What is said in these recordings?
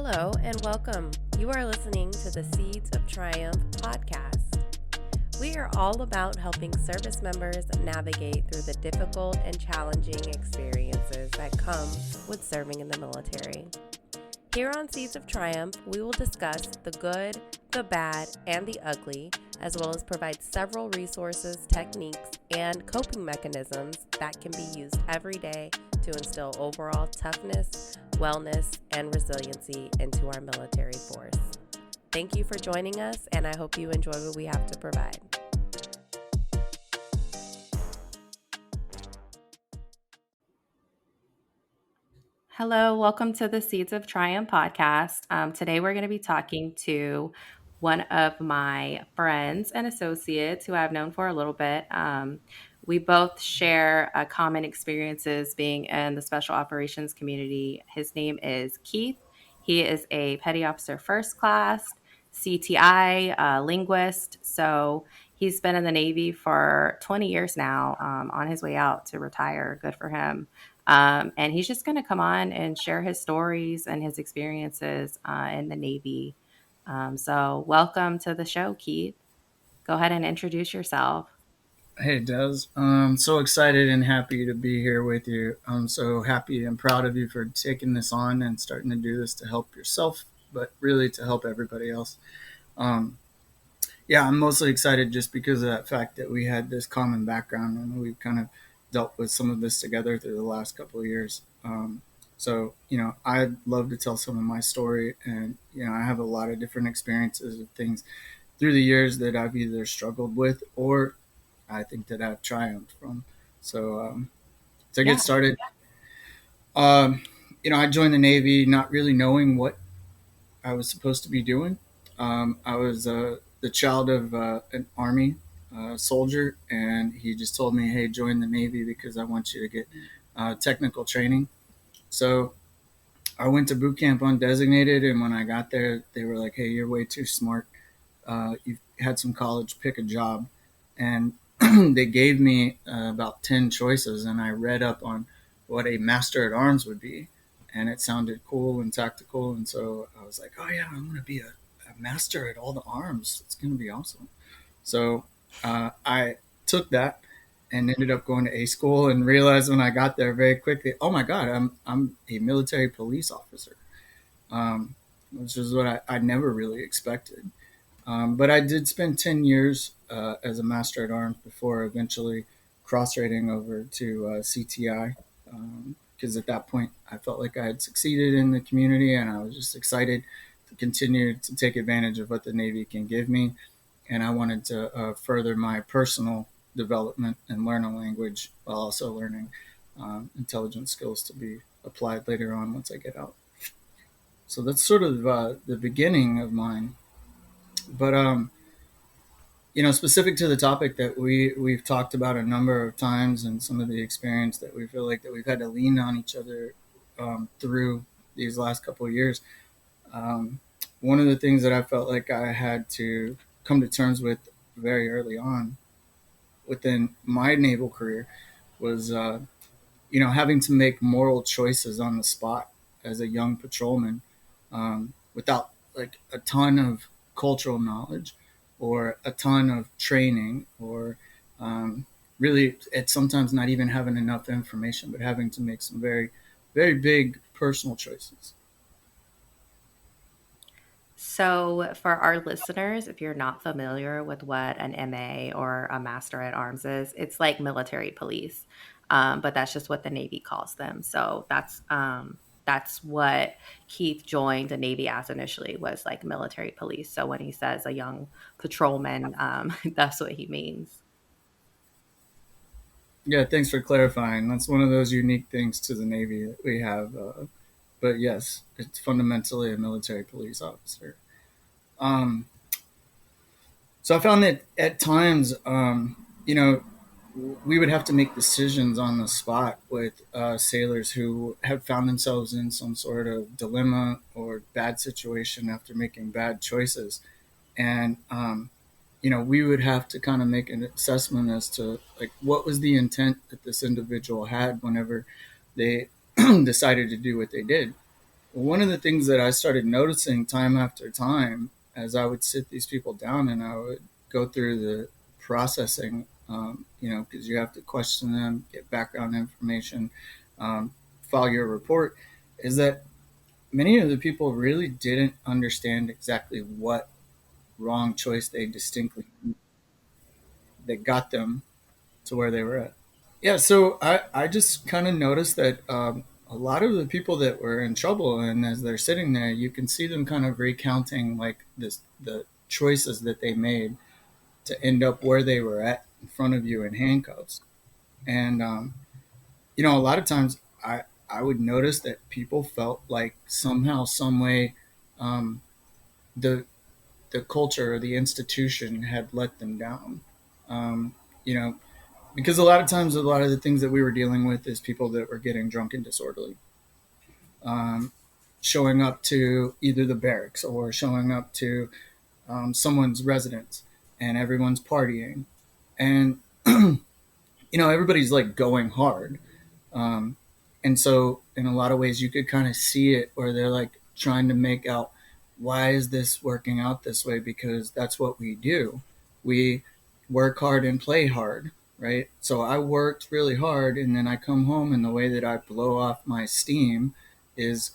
Hello and welcome. You are listening to the Seeds of Triumph podcast. We are all about helping service members navigate through the difficult and challenging experiences that come with serving in the military. Here on Seeds of Triumph, we will discuss the good, the bad, and the ugly, as well as provide several resources, techniques, and coping mechanisms that can be used every day to instill overall toughness, wellness, and resiliency into our military force. Thank you for joining us, and I hope you enjoy what we have to provide. Hello, welcome to the Seeds of Triumph podcast. Today we're going to be talking to one of my friends and associates who I've known for a little bit. We both share common experiences being in the special operations community. His name is Keith. He is a petty officer first class, CTI, linguist. So he's been in the Navy for 20 years now, on his way out to retire. Good for him. And he's just going to come on and share his stories and his experiences in the Navy. So welcome to the show, Keith. Go ahead and introduce yourself. Hey, Des. I'm so excited and happy to be here with you. I'm so happy and proud of you for taking this on and starting to do this to help yourself, but really to help everybody else. Um, yeah, I'm mostly excited just because of that fact that we had this common background and we've kind of dealt with some of this together through the last couple of years. I'd love to tell some of my story, and I have a lot of different experiences of things through the years that I've either struggled with or I think that I've triumphed from. To Yeah. get started, I joined the Navy not really knowing what I was supposed to be doing. I was the child of an Army soldier, and he just told me, "Hey, join the Navy because I want you to get technical training." So I went to boot camp undesignated, and when I got there, they were like, "Hey, you're way too smart. You've had some college, pick a job." And they gave me about 10 choices, and I read up on what a master at arms would be, and it sounded cool and tactical. And so I was like, oh, yeah, I'm going to be a master at all the arms. It's going to be awesome. So I took that and ended up going to A school and realized when I got there very quickly, oh my God, I'm a military police officer, which is what I never really expected. But I did spend 10 years as a master at arms before eventually cross-rating over to CTI, because at that point I felt like I had succeeded in the community and I was just excited to continue to take advantage of what the Navy can give me. And I wanted to further my personal development and learn a language while also learning intelligence skills to be applied later on once I get out. So that's sort of the beginning of mine. But specific to the topic that we've talked about a number of times, and some of the experience that we feel like that we've had to lean on each other through these last couple of years. One of the things that I felt like I had to come to terms with very early on within my naval career was, having to make moral choices on the spot as a young patrolman, without like a ton of cultural knowledge or a ton of training, or really it's sometimes not even having enough information, but having to make some very, very big personal choices. So, for our listeners, if you're not familiar with what an MA or a Master at Arms is, it's like military police, but that's just what the Navy calls them. So that's what Keith joined the Navy as initially, was like military police. So when he says a young patrolman, that's what he means. Yeah, thanks for clarifying. That's one of those unique things to the Navy that we have. But yes, it's fundamentally a military police officer. Um, so I found that at times, we would have to make decisions on the spot with sailors who have found themselves in some sort of dilemma or bad situation after making bad choices. And, we would have to kind of make an assessment as to like what was the intent that this individual had whenever they decided to do what they did. One of the things that I started noticing time after time as I would sit these people down and I would go through the processing, because you have to question them, get background information, um, file your report, is that many of the people really didn't understand exactly what wrong choice they distinctly that got them to where they were at. Yeah, so I just kind of noticed that a lot of the people that were in trouble, and as they're sitting there, you can see them kind of recounting like the choices that they made to end up where they were at in front of you in handcuffs. And a lot of times I would notice that people felt like somehow, some way, um, the the culture or the institution had let them down. Um, you know, because a lot of times, a lot of the things that we were dealing with is people that were getting drunk and disorderly, um, showing up to either the barracks or showing up to someone's residence, and everyone's partying, and everybody's like going hard. Um, and so, in a lot of ways, you could kind of see it where they're like trying to make out why is this working out this way? Because that's what we do. We work hard and play hard, right? So I worked really hard, and then I come home, and the way that I blow off my steam is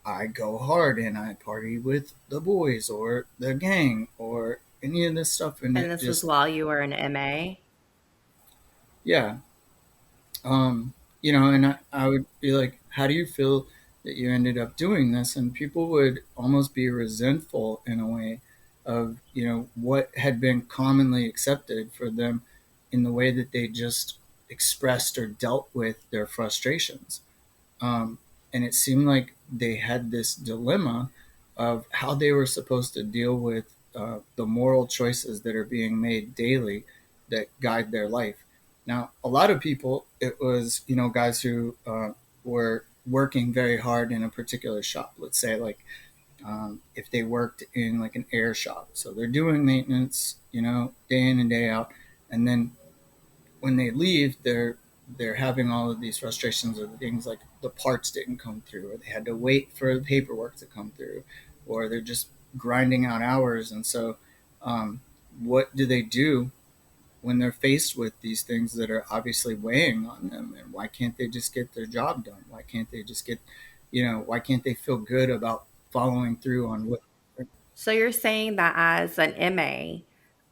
I go hard and I party with the boys or the gang or any of this stuff, and And it this was just, while you were an MA? yeah. Um, and I would be like, how do you feel that you ended up doing this? And people would almost be resentful in a way of, what had been commonly accepted for them in the way that they just expressed or dealt with their frustrations. Um, and it seemed like they had this dilemma of how they were supposed to deal with the moral choices that are being made daily that guide their life. Now, a lot of people, it was, guys who were working very hard in a particular shop. Let's say, like, if they worked in like an air shop. So they're doing maintenance, day in and day out. And then when they leave, they're having all of these frustrations of things like the parts didn't come through, or they had to wait for the paperwork to come through, or they're just grinding out hours. And so, um, what do they do when they're faced with these things that are obviously weighing on them? And why can't they just get their job done? Why can't they just get, why can't they feel good about following through on what? So you're saying that as an MA,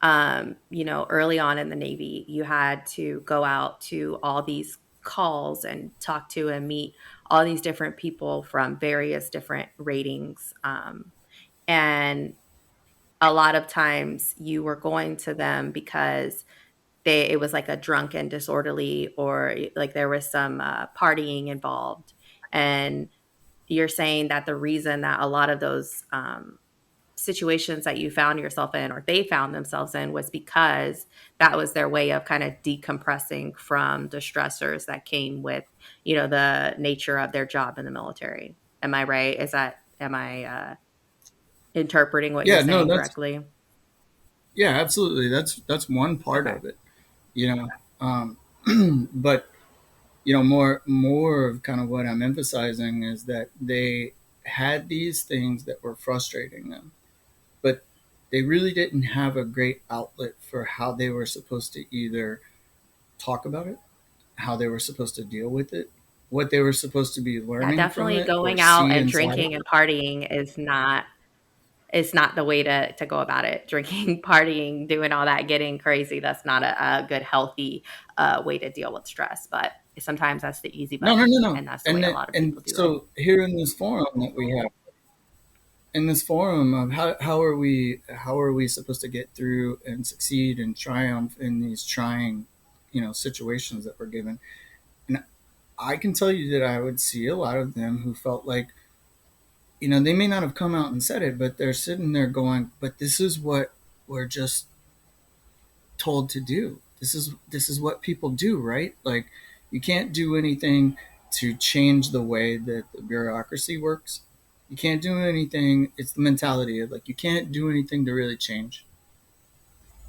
early on in the Navy, you had to go out to all these calls and talk to and meet all these different people from various different ratings. And a lot of times you were going to them because it was like a drunken disorderly, or like there was some partying involved. And you're saying that the reason that a lot of those situations that you found yourself in, or they found themselves in, was because that was their way of kind of decompressing from the stressors that came with, the nature of their job in the military. Am I right? Am I interpreting what you're Yeah, no, saying that's, correctly? yeah, absolutely. That's one part Okay. of it, you know. Um, but more of kind of what I'm emphasizing is that they had these things that were frustrating them, but they really didn't have a great outlet for how they were supposed to either talk about it, how they were supposed to deal with it, what they were supposed to be Yeah, learning from definitely it or going out see and inside of drinking it. and partying is not the way to go about it. Drinking, partying, doing all that, getting crazy, that's not a good, healthy way to deal with stress. But sometimes that's the easy No, no, button, no, no. and that's the way And a that, lot of and people do it. so here in this forum that we have, in this forum of how are we supposed to get through and succeed and triumph in these trying situations that we're given. And I can tell you that I would see a lot of them who felt like, they may not have come out and said it, but they're sitting there going, but this is what we're just told to do. This is what people do, right? Like, you can't do anything to change the way that the bureaucracy works. You can't do anything. It's the mentality of like you can't do anything to really change.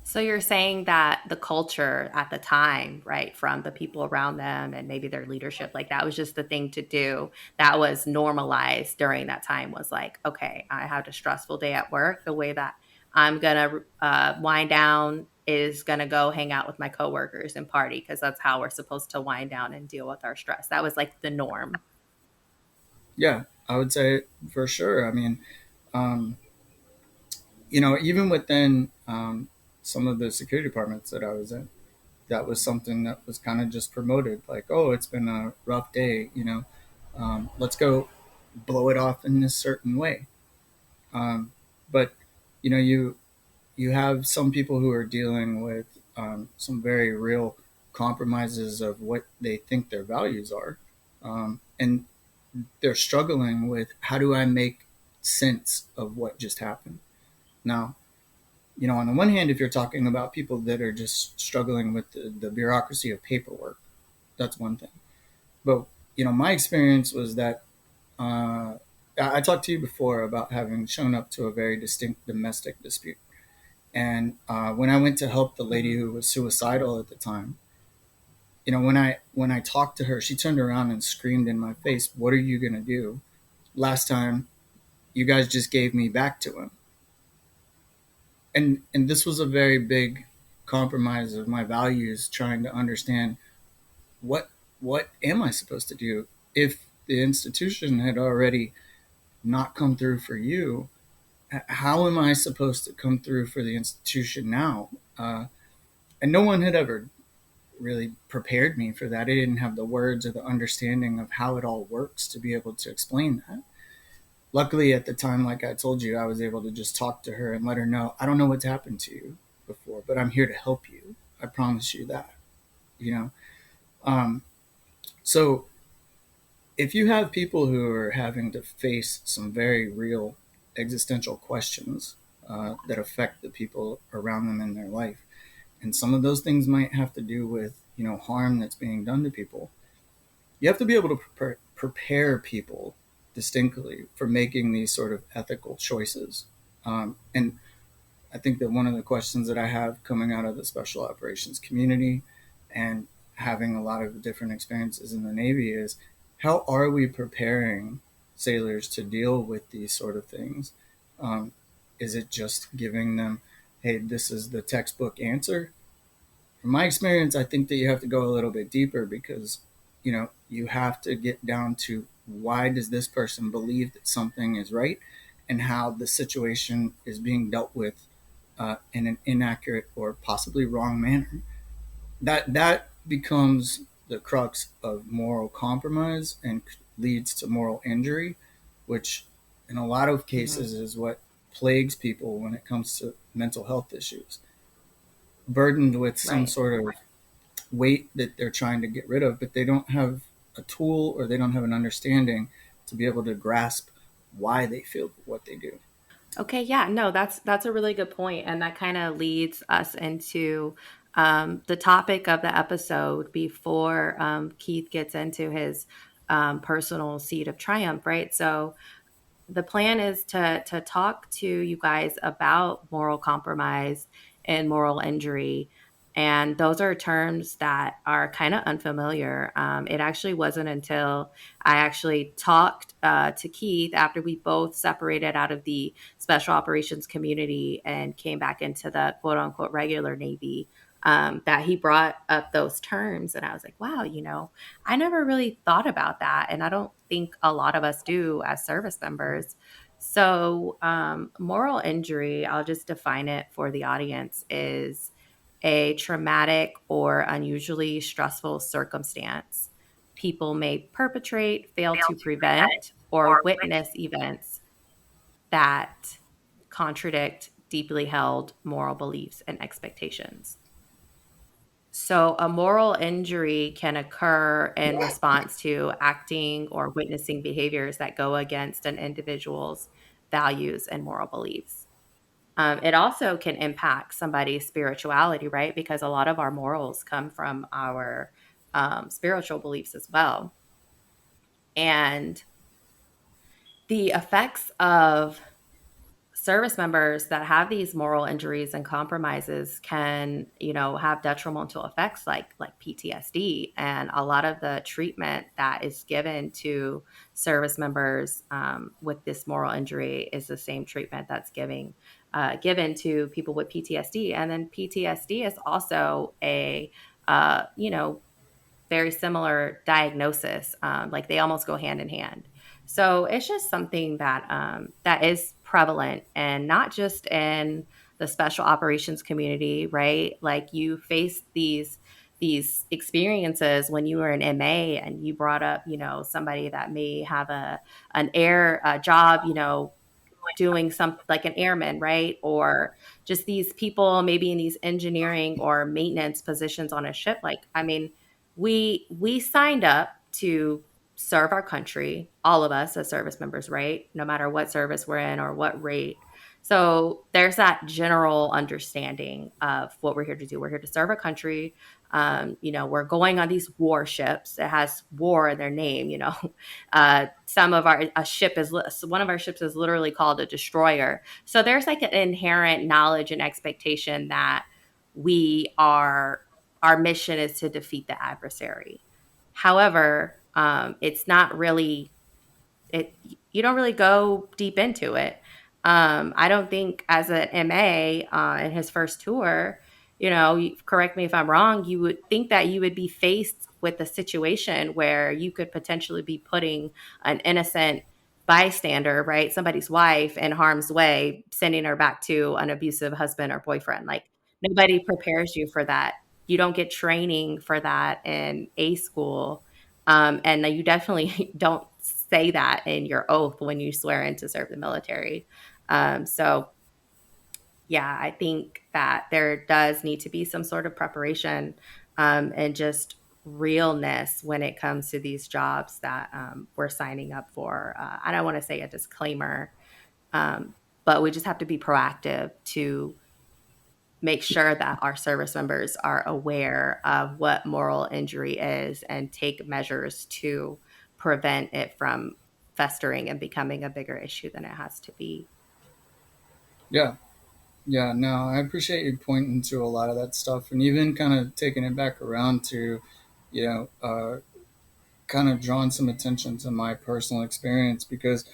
So you're saying that the culture at the time, right, from the people around them and maybe their leadership, like that was just the thing to do. That was normalized during that time was like, okay, I had a stressful day at work. The way that I'm going to wind down is going to go hang out with my coworkers and party because that's how we're supposed to wind down and deal with our stress. That was like the norm. Yeah, I would say for sure. I mean, um, even within some of the security departments that I was in, that was something that was kind of just promoted. Like, oh, it's been a rough day. Let's go blow it off in this certain way. But you have some people who are dealing with some very real compromises of what they think their values are, and they're struggling with how do I make sense of what just happened. Now, on the one hand, if you're talking about people that are just struggling with the bureaucracy of paperwork, that's one thing. But my experience was that I talked to you before about having shown up to a very distinct domestic dispute. And when I went to help the lady Mhm. who was suicidal at the time, when I talked to her, she turned around and screamed in my face, "What are you gonna do? Last time you guys just gave me back to him." And this was a very big compromise of my values, trying to understand what what am I supposed to do if the institution had already not come through for you. How am I supposed to come through for the institution now? And no one had ever really prepared me for that. I didn't have the words or the understanding of how it all works to be able to explain that. Luckily, at the time, like I told you, I was able to just talk to her and let her know, I don't know what's happened to you before, but I'm here to help you. I promise you that. You know, um, so if you have people who are having to face some very real existential questions that affect the people around them in their life, and some of those things might have to do with harm that's being done to people, you have to be able to prepare people distinctly for making these sort of ethical choices. And I think that one of the questions that I have coming out of the special operations community and having a lot of different experiences in the Navy is how are we preparing sailors to deal with these sort of things? Um, is it just giving them, hey, this is the textbook answer? From my experience, I think that you have to go a little bit deeper because, you have to get down to why does this person believe that something is right and how the situation is being dealt with in an inaccurate or possibly wrong manner. That becomes the crux of moral compromise and leads to moral injury, which in a lot of Mhm. cases is what plagues people when it comes to mental health issues, burdened with some Right. sort of weight that they're trying to get rid of, but they don't have a tool or they don't have an understanding to be able to grasp why they feel what they do. Okay, yeah, no, that's a really good point, and that kind of leads us into the topic of the episode before Keith gets into his personal seed of triumph, right? So the plan is to talk to you guys about moral compromise and moral injury, and those are terms that are kind of unfamiliar. It actually wasn't until I actually talked to Keith after we both separated out of the special operations community and came back into the quote unquote regular Navy, that he brought up those terms, and I was like, wow, I never really thought about that. And I don't think a lot of us do as service members. So, moral injury, I'll just define it for the audience, is a traumatic or unusually stressful circumstance. People may perpetrate, fail to prevent, or witness events that contradict deeply held moral beliefs and expectations. So, a moral injury can occur in response to acting or witnessing behaviors that go against an individual's values and moral beliefs. It also can impact somebody's spirituality, right? Because a lot of our morals come from our spiritual beliefs as well. And the effects of service members that have these moral injuries and compromises can, have detrimental effects like PTSD. And a lot of the treatment that is given to service members with this moral injury is the same treatment that's given to people with PTSD. And then PTSD is also a uh, you know very similar diagnosis. Like they almost go hand in hand. So it's just something that is prevalent, and not just in the special operations community, right? Like you face these experiences when you were an MA, and you brought up, somebody that may have an air job, doing some like an airman, right? Or just these people maybe in these engineering or maintenance positions on a ship. Like, I mean, we signed up to serve our country, all of us as service members, right? No matter what service we're in or what rate. So there's that general understanding of what we're here to do. We're here to serve our country. We're going on these warships. It has war in their name, some of our a ship is one of our ships is literally called a destroyer. So there's like an inherent knowledge and expectation that we are our mission is to defeat the adversary. However, it's not really it you don't really go deep into it. I don't think as an MA in his first tour, correct me if I'm wrong, you would think that you would be faced with a situation where you could potentially be putting an innocent bystander, right, somebody's wife, in harm's way, sending her back to an abusive husband or boyfriend. Like nobody prepares you for that. You don't get training for that in A school. And you definitely don't say that in your oath when you swear in to serve the military. So, yeah, I think that there does need to be some sort of preparation and just realness when it comes to these jobs that we're signing up for. I don't want to say a disclaimer, but we just have to be proactive to make sure that our service members are aware of what moral injury is and take measures to prevent it from festering and becoming a bigger issue than it has to be. Yeah. Yeah, no, I appreciate you pointing to a lot of that stuff and even kind of taking it back around to, you know, kind of drawing some attention to my personal experience because,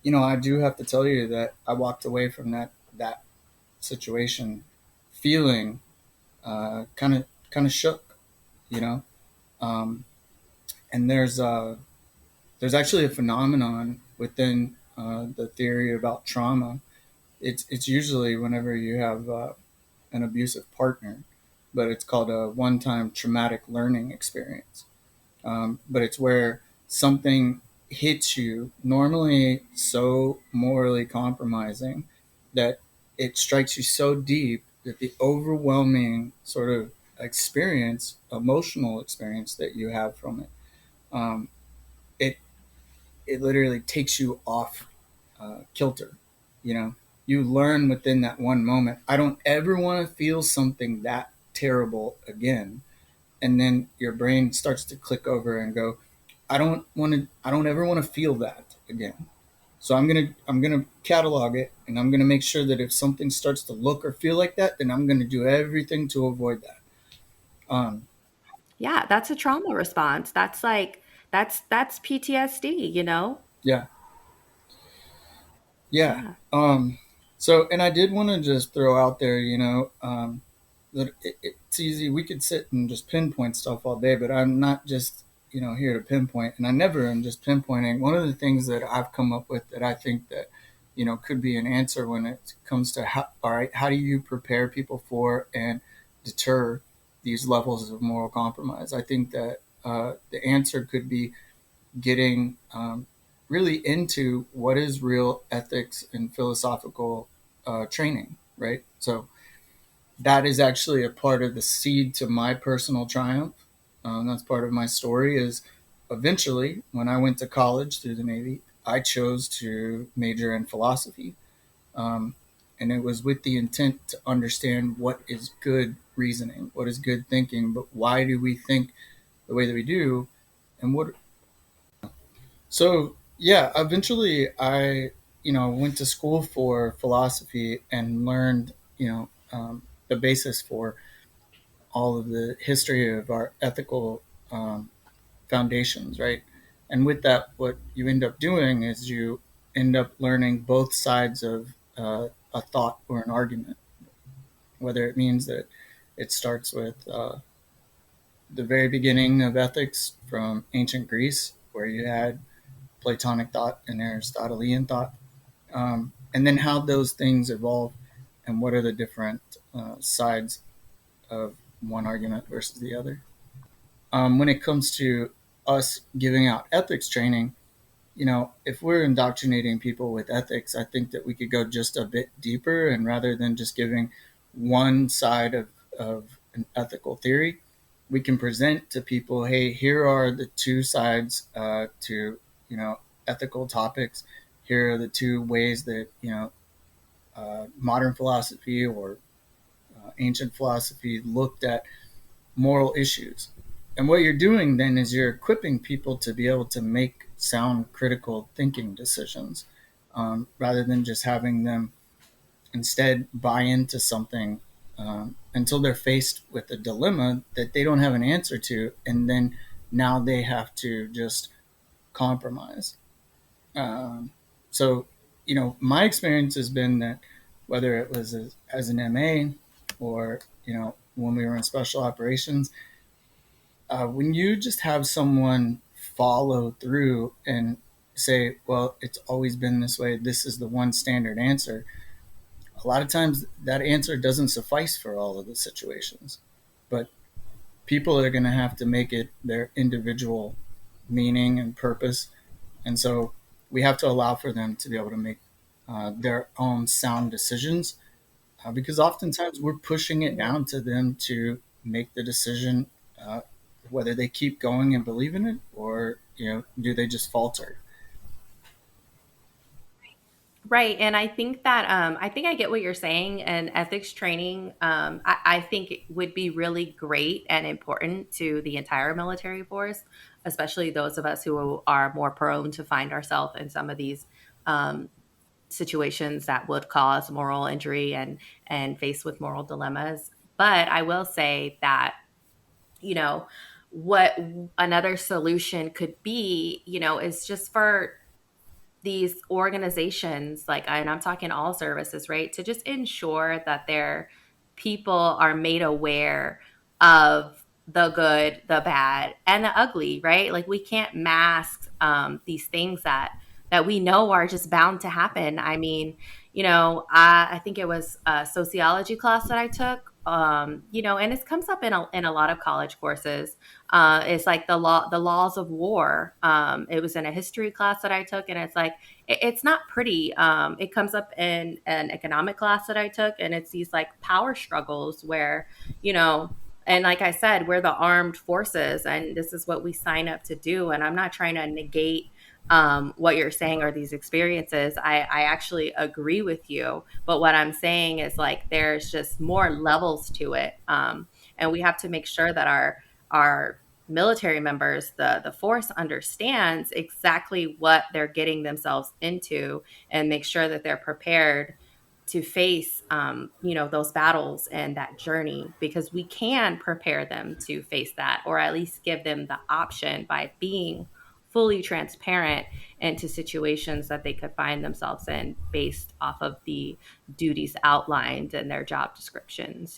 I do have to tell you that I walked away from that situation feeling kind of shook, you know. Um, and there's actually a phenomenon within the theory about trauma. It's usually whenever you have an abusive partner, but it's called a one-time traumatic learning experience. But it's where something hits you, normally so morally compromising, that it strikes you so deep that the overwhelming sort of experience, emotional experience that you have from it, um, it it literally takes you off kilter. You know, you learn within that one moment. I don't ever want to feel something that terrible again, and then your brain starts to click over and go, I don't ever want to feel that again. So I'm gonna catalog it, and I'm gonna make sure that if something starts to look or feel like that, then I'm gonna do everything to avoid that. Um, Yeah, that's a trauma response. That's PTSD, yeah, yeah. Yeah. So, and I did want to just throw out there, that it's easy. We could sit and just pinpoint stuff all day, but I'm not just, here to pinpoint, and I never am just pinpointing. One of the things that I've come up with that I think that, could be an answer when it comes to all right, how do you prepare people for and deter these levels of moral compromise? I think that the answer could be getting really into what is real ethics and philosophical training, right? So that is actually a part of the seed to my personal triumph. That's part of my story. Is eventually when I went to college through the Navy, I chose to major in philosophy, um, and it was with the intent to understand what is good reasoning, what is good thinking, but why do we think the way that we do, and what. So yeah, eventually I went to school for philosophy and learned, the basis for all of the history of our ethical um, foundations, right? And with that, what you end up doing is you end up learning both sides of a thought or an argument, whether it means that it starts with the very beginning of ethics from ancient Greece, where you had Platonic thought and Aristotelian thought, and then how those things evolve and what are the different sides of one argument versus the other. When it comes to us giving out ethics training, if we're indoctrinating people with ethics, I think that we could go just a bit deeper, and rather than just giving one side of an ethical theory, we can present to people, hey, here are the two sides to, ethical topics. Here are the two ways that, modern philosophy or ancient philosophy looked at moral issues. And what you're doing then is you're equipping people to be able to make sound critical thinking decisions, rather than just having them instead buy into something until they're faced with a dilemma that they don't have an answer to. And then now they have to just compromise. Um, so, my experience has been that whether it was as an MA or, when we were in special operations, when you just have someone follow through and say, well, it's always been this way, this is the one standard answer, a lot of times that answer doesn't suffice for all of the situations. But people are going to have to make it their individual meaning and purpose. And so we have to allow for them to be able to make their own sound decisions, because oftentimes we're pushing it down to them to make the decision, uh, whether they keep going and believe in it, or do they just falter. Right. And I think that I think I get what you're saying. And ethics training, I think it would be really great and important to the entire military force, especially those of us who are more prone to find ourselves in some of these um, situations that would cause moral injury and faced with moral dilemmas. But I will say that, you know, what another solution could be, is just for these organizations, like, and I'm talking all services, right, to just ensure that their people are made aware of the good, the bad, and the ugly, right? Like, we can't mask these things that we know are just bound to happen. I mean, I think it was a sociology class that I took, and it comes up in a lot of college courses. It's like the laws of war. It was in a history class that I took, and it's like it's not pretty. It comes up in an economic class that I took, and it's these like power struggles where, you know, and like I said, we're the armed forces, and this is what we sign up to do. And I'm not trying to negate what you're saying or these experiences. I actually agree with you. But what I'm saying is like there's just more levels to it. And we have to make sure that our military members, the force understands exactly what they're getting themselves into and make sure that they're prepared to face those battles and that journey, because we can prepare them to face that, or at least give them the option by being fully transparent into situations that they could find themselves in based off of the duties outlined in their job descriptions.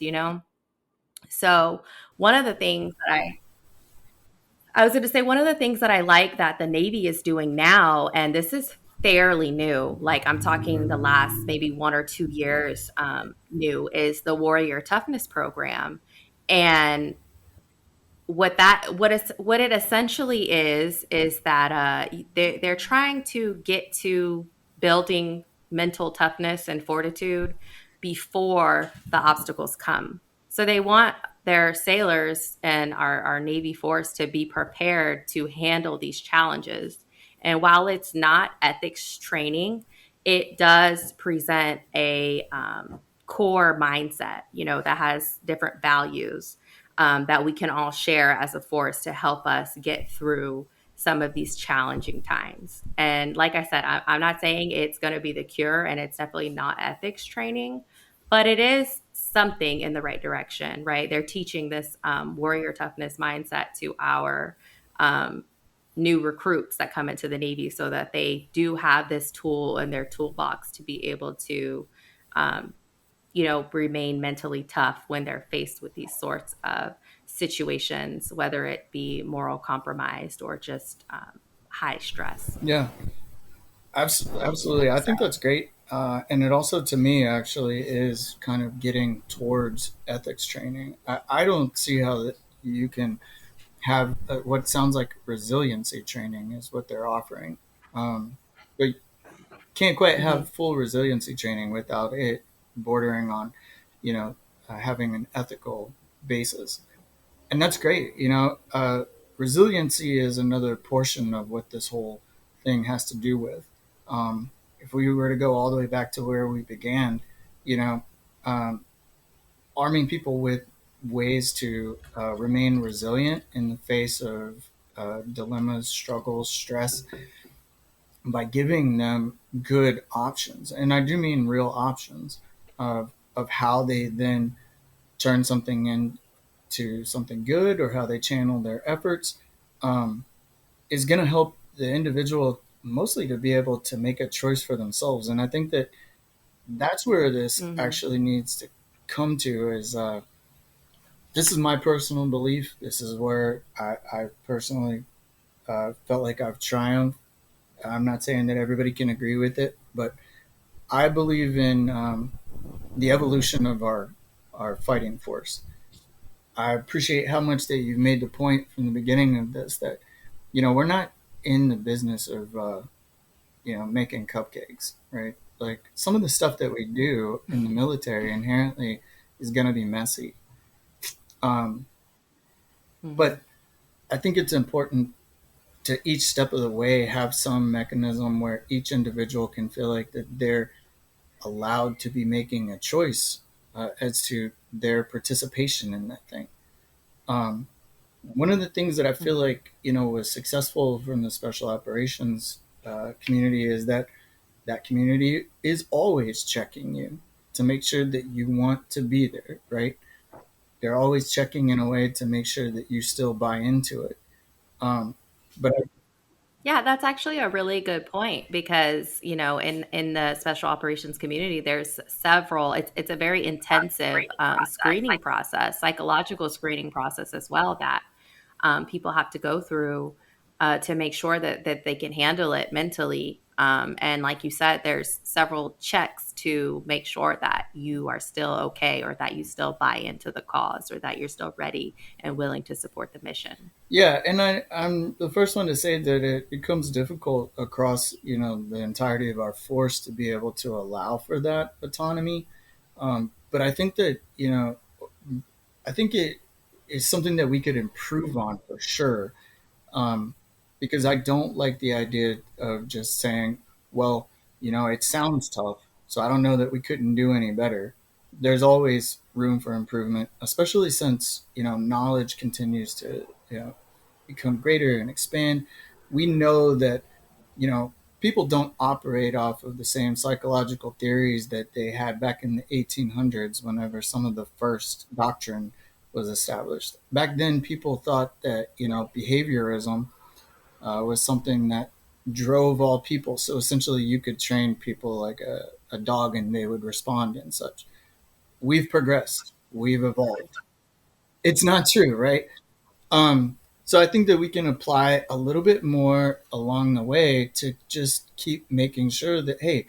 So one of the things that I was going to say, one of the things that I like that the Navy is doing now, and this is fairly new, like I'm talking the last maybe 1 or 2 years, new, is the Warrior Toughness Program. And what it essentially is that they're trying to get to building mental toughness and fortitude before the obstacles come. So they want their sailors and our Navy force to be prepared to handle these challenges. And while it's not ethics training, it does present a core mindset, that has different values that we can all share as a force to help us get through some of these challenging times. And like I said, I'm not saying it's going to be the cure, and it's definitely not ethics training, but it is something in the right direction, right? They're teaching this warrior toughness mindset to our um, new recruits that come into the Navy so that they do have this tool in their toolbox to be able to, um, remain mentally tough when they're faced with these sorts of situations, whether it be moral compromised or just high stress. Yeah, absolutely. I So, think that's great. And it also, to me, actually is kind of getting towards ethics training. I don't see how that you can have what sounds like resiliency training is what they're offering. But can't quite mhm, have full resiliency training without it bordering on, you know, having an ethical basis. And that's great. Resiliency is another portion of what this whole thing has to do with. If we were to go all the way back to where we began, you know, um, arming people with ways to remain resilient in the face of dilemmas, struggles, stress, by giving them good options. And I do mean real options of how they then turn something into something good or how they channel their efforts, um, is going to help the individual mostly to be able to make a choice for themselves. And I think that that's where this mhm. actually needs to come to is this is my personal belief. This is where I personally felt like I've triumphed. I'm not saying that everybody can agree with it, but I believe in the evolution of our fighting force. I appreciate how much that you've made the point from the beginning of this that we're not in the business of making cupcakes, right? Like some of the stuff that we do in the military inherently is going to be messy, um, Mhm. but I think it's important to each step of the way have some mechanism where each individual can feel like that they're allowed to be making a choice as to their participation in that thing. Um, One of the things that I feel Mhm. like was successful from the special operations community is that that community is always checking you to make sure that you want to be there, right? They're always checking in a way to make sure that you still buy into it. Um, but Yeah, that's actually a really good point because, in the special operations community, there's several, it's a very intensive screening process, psychological screening process as well that people have to go through to make sure that they can handle it mentally. And like you said, there's several checks to make sure that you are still okay or that you still buy into the cause or that you're still ready and willing to support the mission. yeah, and I'm the first one to say that it becomes difficult across the entirety of our force to be able to allow for that autonomy. But I think that I think it is something that we could improve on for sure. Um, because I don't like the idea of just saying, well, it sounds tough, so I don't know that we couldn't do any better. There's always room for improvement, especially since knowledge continues to become greater and expand. We know that you know people don't operate off of the same psychological theories that they had back in the 1800s whenever some of the first doctrine was established. Back then people thought that behaviorism was something that drove all people, so essentially you could train people like a dog and they would respond and such. We've progressed, we've evolved. It's not true, right? So I think that we can apply a little bit more along the way to just keep making sure that, hey,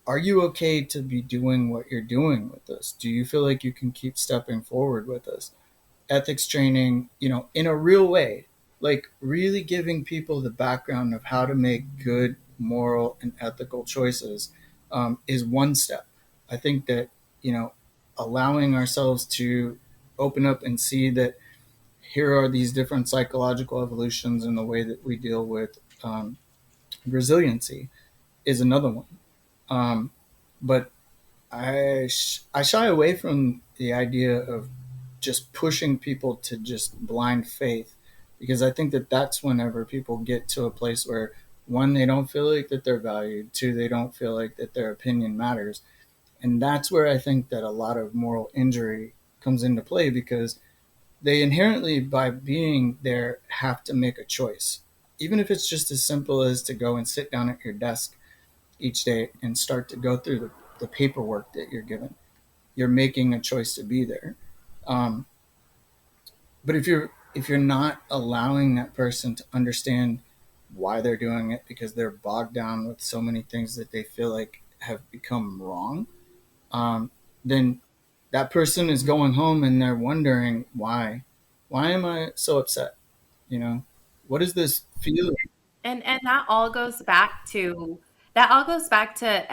are you okay to be doing what you're doing with us? Do you feel like you can keep stepping forward with us? Ethics training, in a real way, like really giving people the background of how to make good moral and ethical choices, is one step. I think that, you know, allowing ourselves to open up and see that here are these different psychological evolutions in the way that we deal with resiliency is another one. Um, but I shy away from the idea of just pushing people to just blind faith because I think that that's whenever people get to a place where, one, they don't feel like that they're valued, two, they don't feel like that their opinion matters. And that's where I think that a lot of moral injury comes into play, because they inherently, by being there, have to make a choice. Even if it's just as simple as to go and sit down at your desk each day and start to go through the paperwork that you're given, you're making a choice to be there. Um, but if you're not allowing that person to understand why they're doing it, because they're bogged down with so many things that they feel like have become wrong, um, then that person is going home and they're wondering why am I so upset? You know, what is this feeling? And that all goes back to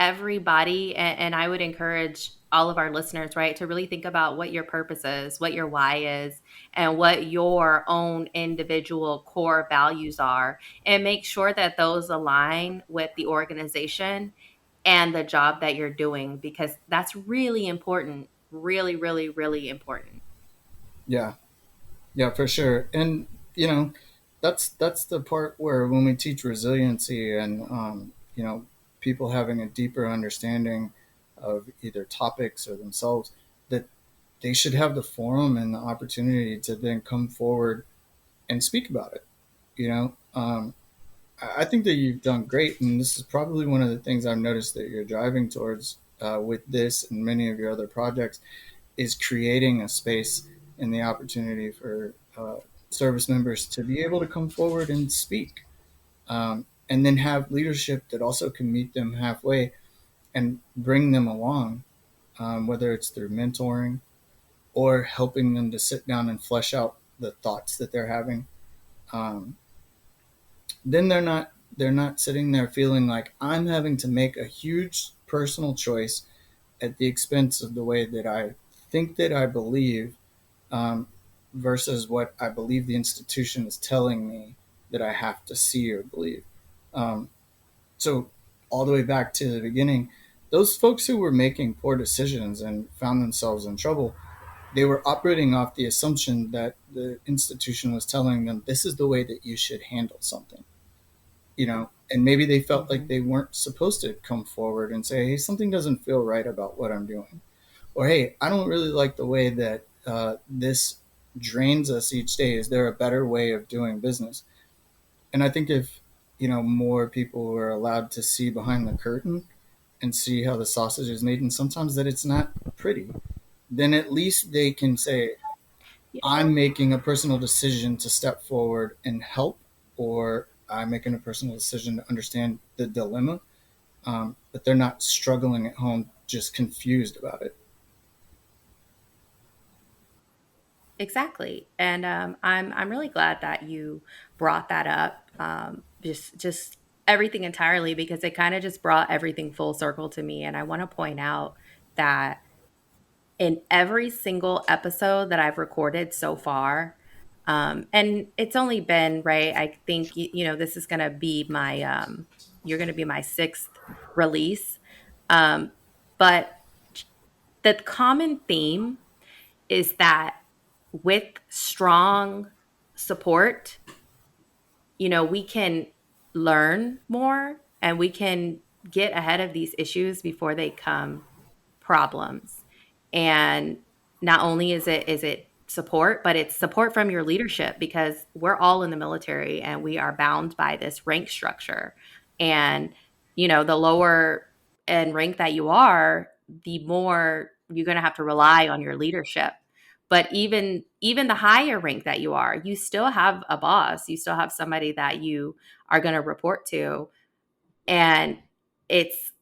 everybody, and I would encourage all of our listeners, right, to really think about what your purpose is, what your why is, and what your own individual core values are, and make sure that those align with the organization and the job that you're doing, because that's really important, really, really, really important. Yeah, yeah, for sure. And you know, that's the part where, when we teach resiliency and people having a deeper understanding of either topics or themselves, that they should have the forum and the opportunity to then come forward and speak about it. You know, I think that you've done great, and this is probably one of the things I've noticed that you're driving towards with this and many of your other projects, is creating a space and the opportunity for service members to be able to come forward and speak, and then have leadership that also can meet them halfway and bring them along, whether it's through mentoring or helping them to sit down and flesh out the thoughts that they're having. Um, then they're not sitting there feeling like I'm having to make a huge personal choice at the expense of the way that I think that I believe, um, versus what I believe the institution is telling me that I have to see or believe. Um, so, all the way back to the beginning, those folks who were making poor decisions and found themselves in trouble, they were operating off the assumption that the institution was telling them this is the way that you should handle something. And maybe they felt like Mhm. they weren't supposed to come forward and say, hey, something doesn't feel right about what I'm doing. Or, hey, I don't really like the way that this drains us each day. Is there a better way of doing business? And I think if, more people were allowed to see behind the curtain and see how the sausage is made, and sometimes that it's not pretty, then at least they can say, You I'm know, making a personal decision to step forward and help, or I'm making a personal decision to understand the dilemma, but they're not struggling at home, just confused about it. exactly. And I'm really glad that you brought that up. Just everything entirely, because it kind of just brought everything full circle to me. And I want to point out that in every single episode that I've recorded so far, and it's only been, right, I think this is going to be my you're going to be my sixth release, um, but the common theme is that with strong support, we can learn more and we can get ahead of these issues before they come problems. And not only is it support, but it's support from your leadership, because we're all in the military and we are bound by this rank structure. And the lower in rank that you are, the more you're going to have to rely on your leadership. But even the higher rank that you are, you still have a boss, you still have somebody that you are going to report to. And it's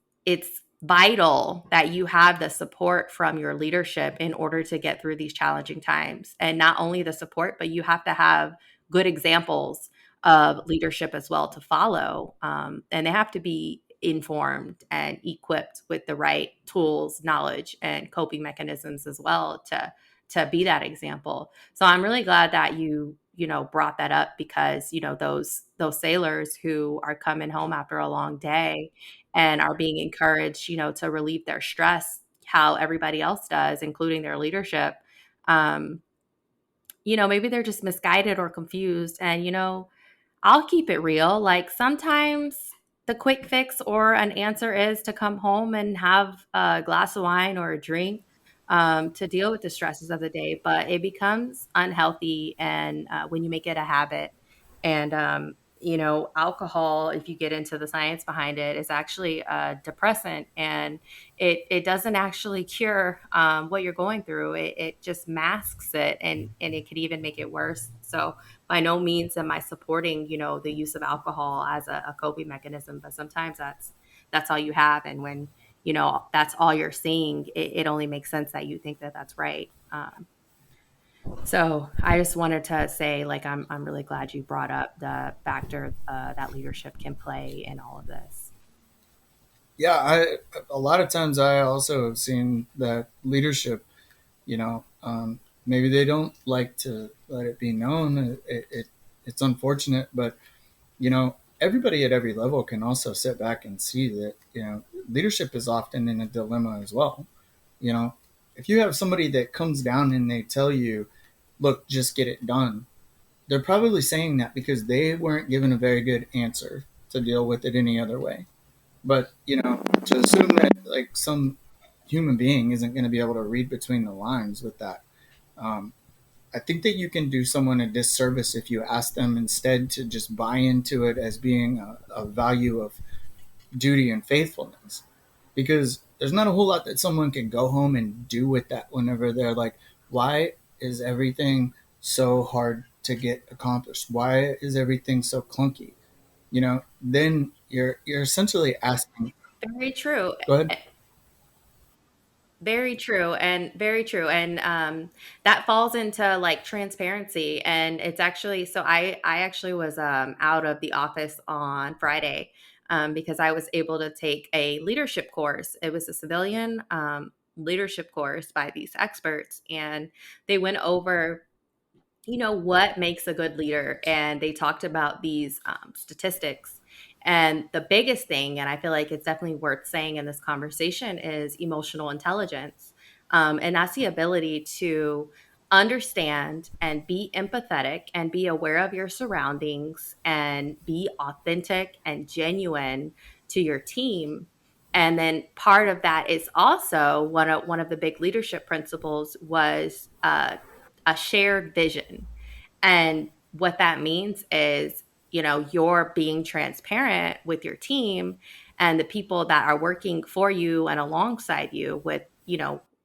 vital that you have the support from your leadership in order to get through these challenging times. And not only the support, but you have to have good examples of leadership as well to follow, and they have to be informed and equipped with the right tools, knowledge, and coping mechanisms as well to be that example. So I'm really glad that you brought that up, because those sailors who are coming home after a long day and are being encouraged, to relieve their stress how everybody else does, including their leadership. um, maybe they're just misguided or confused. And, I'll keep it real. Like sometimes the quick fix or an answer is to come home and have a glass of wine or a drink to deal with the stresses of the day. But it becomes unhealthy, and when you make it a habit, and alcohol, if you get into the science behind it, is actually a depressant, and it doesn't actually cure what you're going through. It just masks it, and it could even make it worse. So by no means am I supporting, the use of alcohol as a coping mechanism, but sometimes that's all you have, and when that's all you're seeing, it only makes sense that you think that that's right. So I just wanted to say, like, I'm really glad you brought up the factor that leadership can play in all of this. Yeah, a lot of times I also have seen that leadership, maybe they don't like to let it be known. It's unfortunate, but everybody at every level can also sit back and see that leadership is often in a dilemma as well. You know, if you have somebody that comes down and they tell you, "Look, just get it done," they're probably saying that because they weren't given a very good answer to deal with it any other way. But to assume that like some human being isn't going to be able to read between the lines with that, um, I think that you can do someone a disservice if you ask them instead to just buy into it as being a value of duty and faithfulness, because there's not a whole lot that someone can go home and do with that whenever they're like, why is everything so hard to get accomplished? Why is everything so clunky? Then you're essentially asking. Very true. Go ahead. Very true, and very true, and that falls into like transparency. And it's actually, so I actually was out of the office on Friday because I was able to take a leadership course. It was a civilian leadership course by these experts, and they went over what makes a good leader, and they talked about these statistics. And the biggest thing, and I feel like it's definitely worth saying in this conversation, is emotional intelligence. And that's the ability to understand and be empathetic and be aware of your surroundings and be authentic and genuine to your team. And then part of that is also one of the big leadership principles was a shared vision. And what that means is, you're being transparent with your team and the people that are working for you and alongside you with,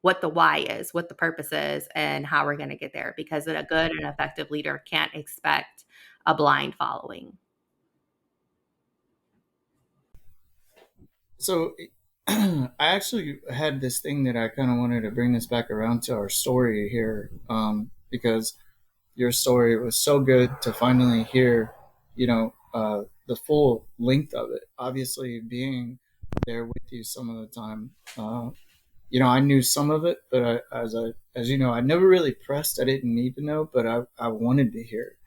what the why is, what the purpose is, and how we're going to get there. Because a good and effective leader can't expect a blind following. So I actually had this thing that I kind of wanted to bring this back around to our story here, because your story was so good to finally hear, the full length of it. Obviously, being there with you some of the time, I knew some of it, but as you know, I never really pressed. I didn't need to know, but I wanted to hear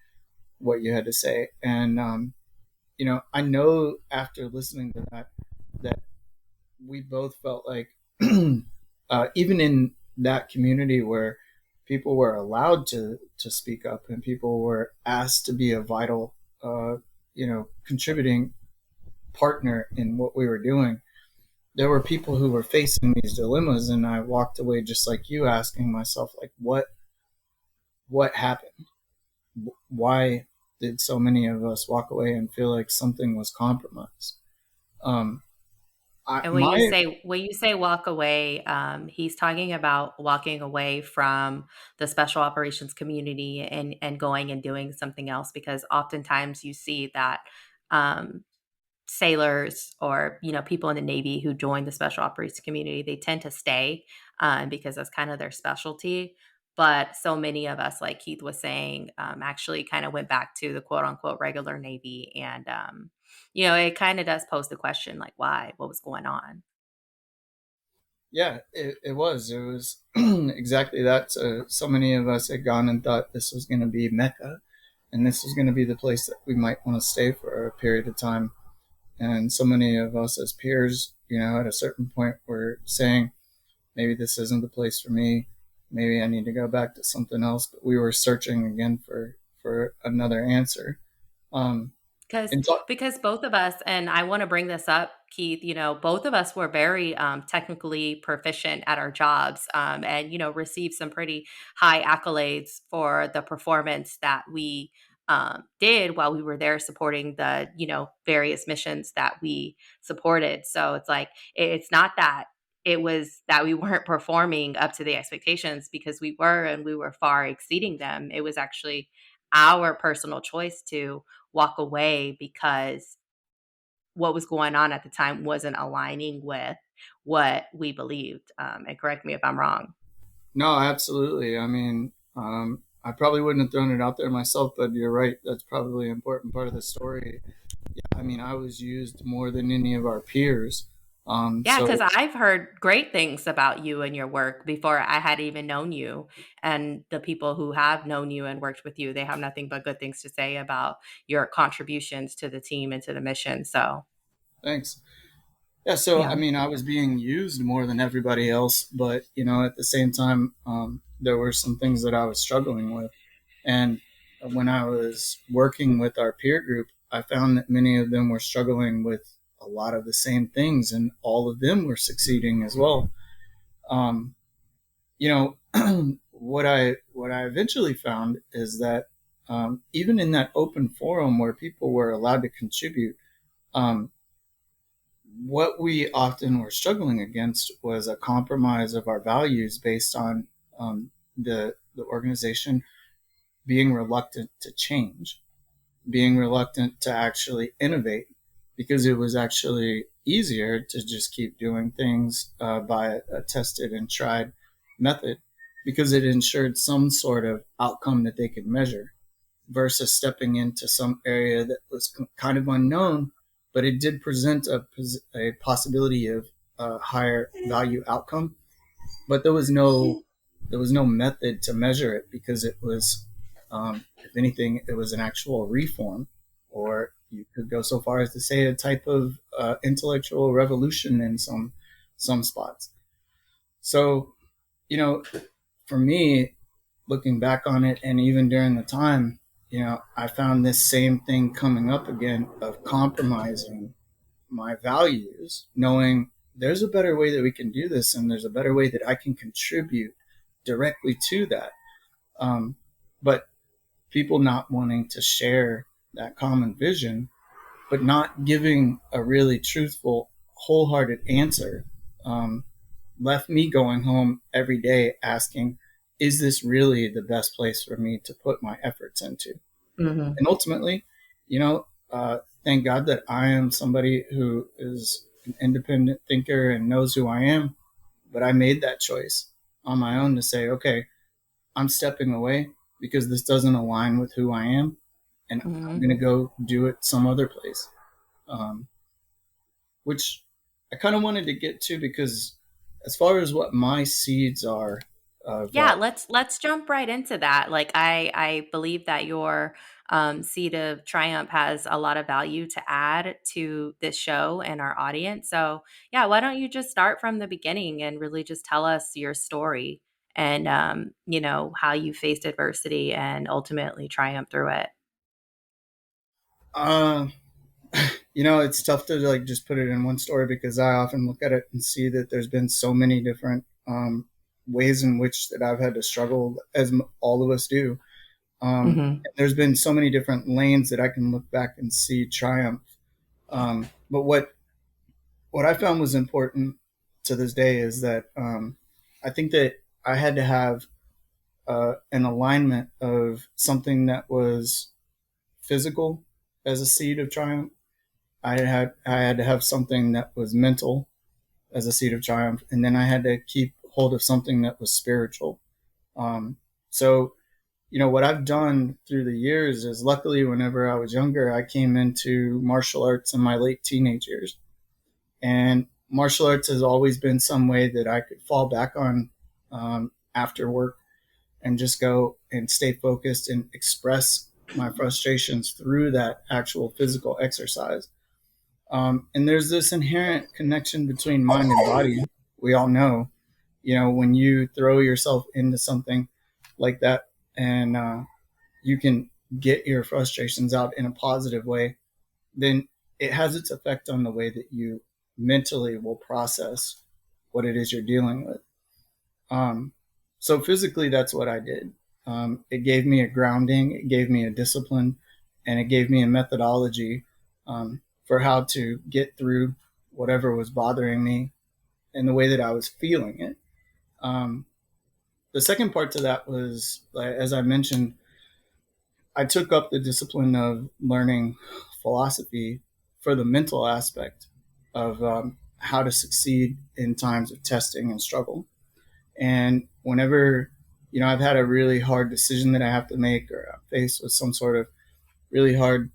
what you had to say. And I know after listening to that we both felt like, even in that community where people were allowed to speak up and people were asked to be a vital, contributing partner in what we were doing, there were people who were facing these dilemmas, and I walked away just like you, asking myself, like, what happened? Why did so many of us walk away and feel like something was compromised? Um, And when you my say walk away, he's talking about walking away from the special operations community and going and doing something else, because oftentimes you see that um, sailors or people in the Navy who join the special operations community, they tend to stay because that's kind of their specialty. But so many of us, like Keith was saying, actually kind of went back to the quote unquote regular Navy. And it kind of does pose the question, like, why? What was going on? Yeah, it was exactly that. So many of us had gone and thought this was going to be Mecca, and this was going to be the place that we might want to stay for a period of time. And so many of us as peers, at a certain point were saying, maybe this isn't the place for me. maybe I need to go back to something else. But we were searching again for another answer. Um, Because and talk, because both of us, and I want to bring this up, Keith, both of us were very technically proficient at our jobs, and received some pretty high accolades for the performance that we did while we were there supporting the various missions that we supported. So it's like it's not that it was that we weren't performing up to the expectations, because we were, and we were far exceeding them. It was actually our personal choice to walk away because what was going on at the time wasn't aligning with what we believed. And correct me if I'm wrong. no, absolutely. I mean, I probably wouldn't have thrown it out there myself, but you're right. That's probably an important part of the story. Yeah, I mean, I was used more than any of our peers. Yeah, because So I've heard great things about you and your work before I had even known you. And the people who have known you and worked with you, they have nothing but good things to say about your contributions to the team and to the mission. So, thanks. Yeah, so I yeah. mean, I was being used more than everybody else, but at the same time, there were some things that I was struggling with, and when I was working with our peer group, I found that many of them were struggling with a lot of the same things, and all of them were succeeding as well. Um, you what I eventually found is that even in that open forum where people were allowed to contribute. Um, what we often were struggling against was a compromise of our values based on the organization being reluctant to change, being reluctant to actually innovate, because it was actually easier to just keep doing things by a tested and tried method, because it ensured some sort of outcome that they could measure, versus stepping into some area that was kind of unknown, but it did present a possibility of a higher value outcome. But there was no method to measure it, because it was, if anything, it was an actual reform, or you could go so far as to say a type of intellectual revolution in some spots. So, you know, for me, looking back on it, and even during the time, I found this same thing coming up again, of compromising my values, knowing there's a better way that we can do this, and there's a better way that I can contribute directly to that. But people not wanting to share that common vision, but not giving a really truthful, wholehearted answer, um, left me going home every day asking, is this really the best place for me to put my efforts into? Hmm. And ultimately, thank God that I am somebody who is an independent thinker and knows who I am. But I made that choice on my own to say, okay, I'm stepping away because this doesn't align with who I am, and I'm Hmm. going to go do it some other place. Um, which I kind of wanted to get to, because as far as what my seeds are of Yeah, let's jump right into that. Like I believe that your seed of triumph has a lot of value to add to this show and our audience. So yeah, why don't you just start from the beginning and really just tell us your story, and how you faced adversity and ultimately triumphed through it. uh, it's tough to like just put it in one story, because I often look at it and see that there's been so many different ways in which that I've had to struggle, as all of us do. Hmm. There's been so many different lanes that I can look back and see triumph. But what I found was important to this day is that I think that I had to have an alignment of something that was physical as a seed of triumph. I had to have something that was mental as a seed of triumph, and then I had to keep hold of something that was spiritual. So, what I've done through the years is, luckily, whenever I was younger, I came into martial arts in my late teenage years, and martial arts has always been some way that I could fall back on after work, and just go and stay focused and express my frustrations through that actual physical exercise. And there's this inherent connection between mind and body, we all know. when you throw yourself into something like that, and you can get your frustrations out in a positive way, then it has its effect on the way that you mentally will process what it is you're dealing with. Um, so physically, that's what I did. It gave me a grounding, it gave me a discipline, and it gave me a methodology for how to get through whatever was bothering me and the way that I was feeling it. Um, the second part to that was, as I mentioned, I took up the discipline of learning philosophy for the mental aspect of how to succeed in times of testing and struggle. And whenever, I've had a really hard decision that I have to make, or I'm faced with some sort of really hard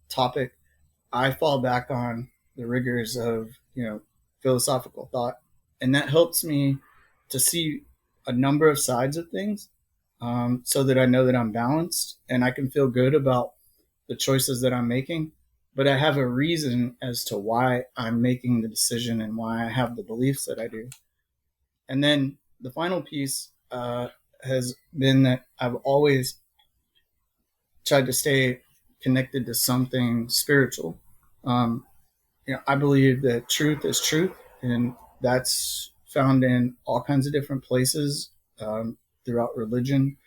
topic, I fall back on the rigors of, philosophical thought. And that helps me to see a number of sides of things, so that I know that I'm balanced and I can feel good about the choices that I'm making. But I have a reason as to why I'm making the decision and why I have the beliefs that I do. And then the final piece has been that I've always tried to stay connected to something spiritual. Um, I believe that truth is truth, and that's found in all kinds of different places throughout religion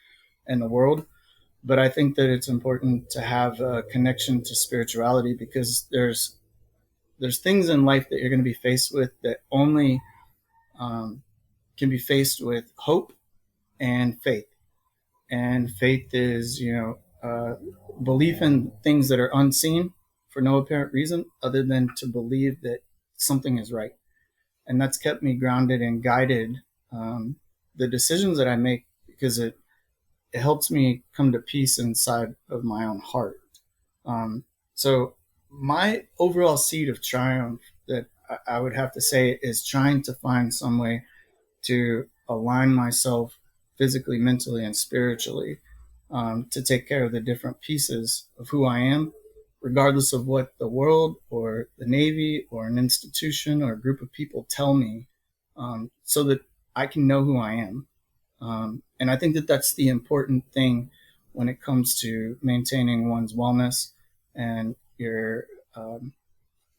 and the world. But I think that it's important to have a connection to spirituality, because there's things in life that you're going to be faced with that only um, can be faced with hope and faith. And faith is, belief in things that are unseen for no apparent reason other than to believe that something is right. And that's kept me grounded and guided the decisions that I make, because it helps me come to peace inside of my own heart. Um, so my overall seed of triumph that I would have to say is trying to find some way to align myself physically, mentally, and spiritually, to take care of the different pieces of who I am, regardless of what the world or the Navy or an institution or a group of people tell me, so that I can know who I am. And I think that that's the important thing when it comes to maintaining one's wellness and your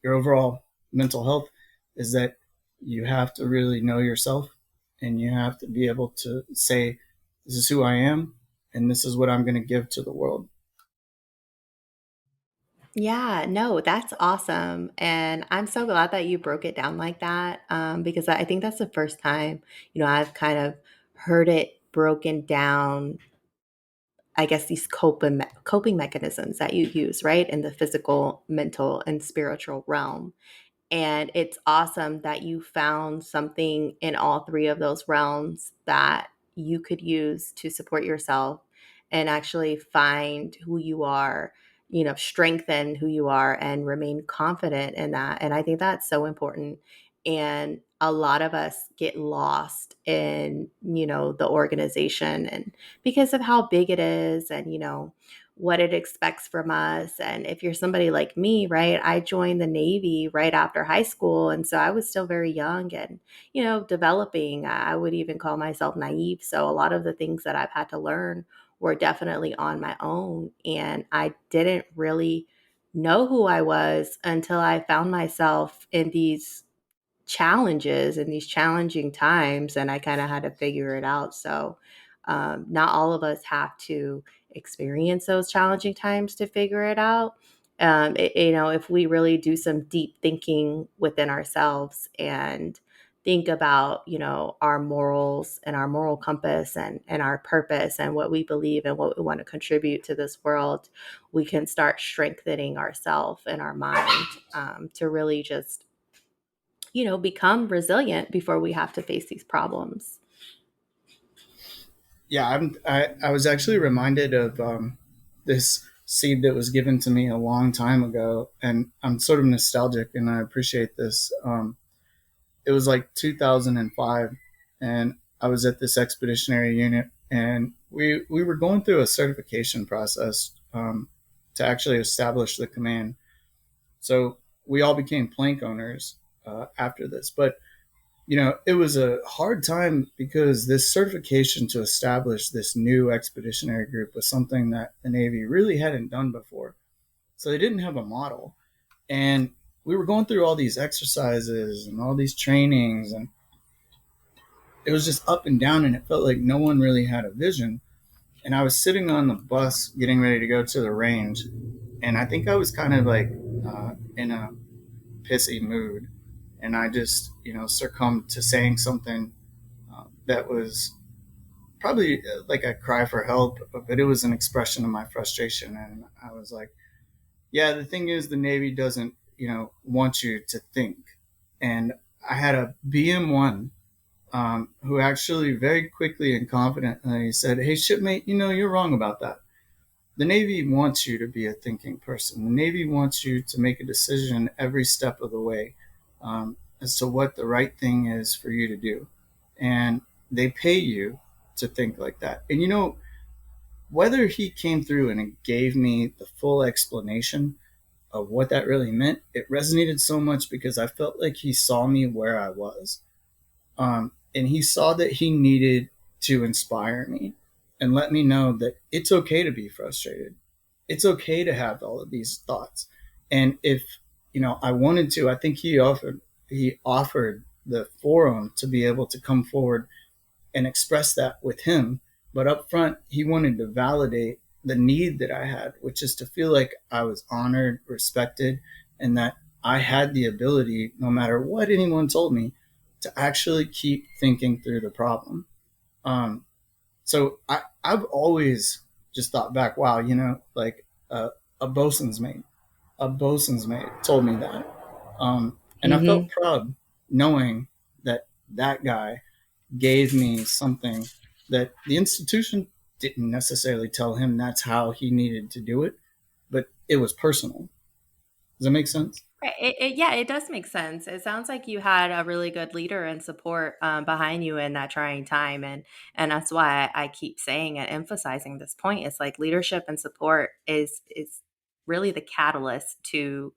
overall mental health, is that you have to really know yourself, and you have to be able to say, this is who I am and this is what I'm going to give to the world. Yeah, no, that's awesome. And I'm so glad that you broke it down like that, because I think that's the first time, I've kind of heard it broken down. I guess these coping mechanisms that you use, right, in the physical, mental, and spiritual realm. And it's awesome that you found something in all three of those realms that you could use to support yourself and actually find who you are, strengthen who you are and remain confident in that. And I think that's so important. And a lot of us get lost in, the organization, and because of how big it is, and, what it expects from us. And if you're somebody like me, right, I joined the Navy right after high school. And so I was still very young and, developing. I would even call myself naive. So a lot of the things that I've had to learn were definitely on my own. And I didn't really know who I was until I found myself in these challenges and these challenging times, and I kind of had to figure it out. So not all of us have to experience those challenging times to figure it out. If we really do some deep thinking within ourselves and think about, our morals and our moral compass, and our purpose and what we believe and what we want to contribute to this world, we can start strengthening ourselves and our mind, to really just, become resilient before we have to face these problems. Yeah, I was actually reminded of this seed that was given to me a long time ago, and I'm sort of nostalgic, and I appreciate this. It was like 2005, and I was at this expeditionary unit, and we were going through a certification process to actually establish the command. So we all became plank owners after this, but it was a hard time because this certification to establish this new expeditionary group was something that the Navy really hadn't done before. So they didn't have a model. And we were going through all these exercises and all these trainings, and it was just up and down, and it felt like no one really had a vision. And I was sitting on the bus getting ready to go to the range, and I think I was kind of like in a pissy mood. And I just, succumbed to saying something that was probably like a cry for help, but it was an expression of my frustration. And I was like, yeah, the thing is, the Navy doesn't, want you to think. And I had a BM1 who actually very quickly and confidently said, hey, shipmate, you're wrong about that. The Navy wants you to be a thinking person. The Navy wants you to make a decision every step of the way as to what the right thing is for you to do. And they pay you to think like that. And whether he came through and gave me the full explanation of what that really meant, it resonated so much because I felt like he saw me where I was. And he saw that he needed to inspire me and let me know that it's okay to be frustrated. It's okay to have all of these thoughts. And if, I wanted to, I think he offered the forum to be able to come forward and express that with him. But up front, he wanted to validate the need that I had, which is to feel like I was honored, respected, and that I had the ability, no matter what anyone told me, to actually keep thinking through the problem. Um, so I've always just thought back, wow, like a bosun's mate, a bosun's mate told me that. And I felt Mhm. proud knowing that that guy gave me something that the institution didn't necessarily tell him that's how he needed to do it, but it was personal. Does that make sense? Right. Yeah, it does make sense. It sounds like you had a really good leader and support behind you in that trying time, and that's why I keep saying and emphasizing this point. It's like leadership and support is really the catalyst to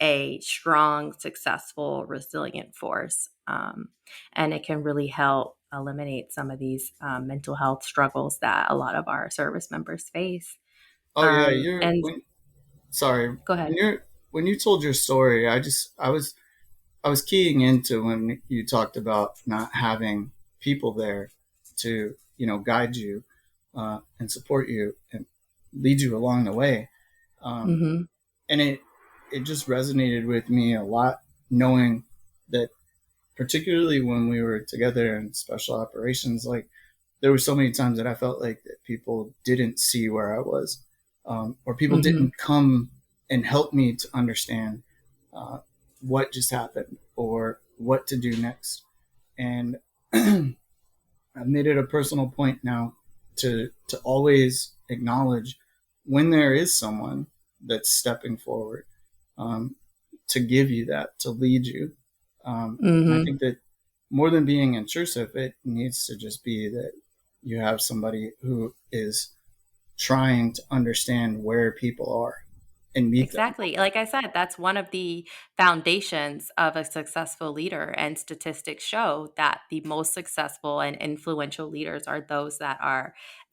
a strong, successful, resilient force, and it can really help eliminate some of these mental health struggles that a lot of our service members face. Oh yeah, And sorry, go ahead. when you told your story, I was keying into when you talked about not having people there to guide you and support you and lead you along the way, um, Hmm. and it just resonated with me a lot, knowing that particularly when we were together in special operations, like there were so many times that I felt like that people didn't see where I was, or people Hmm. didn't come and help me to understand uh, what just happened or what to do next. And I've made it a personal point now to always acknowledge when there is someone that's stepping forward, um, to give you that, to lead you. And I Hmm. think that more than being intrusive, it needs to just be that you have somebody who is trying to understand where people are and meet them. Exactly. Like I said, that's one of the foundations of a successful leader. And statistics show that the most successful and influential leaders are those that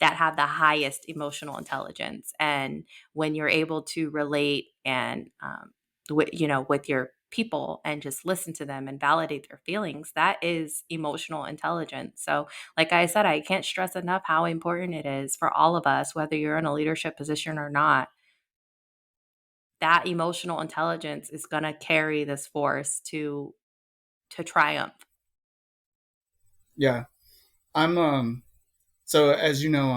have the highest emotional intelligence. And when you're able to relate and with your people and just listen to them and validate their feelings, that is emotional intelligence. So, like I said, I can't stress enough how important it is for all of us, whether you're in a leadership position or not, that emotional intelligence is going to carry this force to triumph. Yeah, I'm so as you know,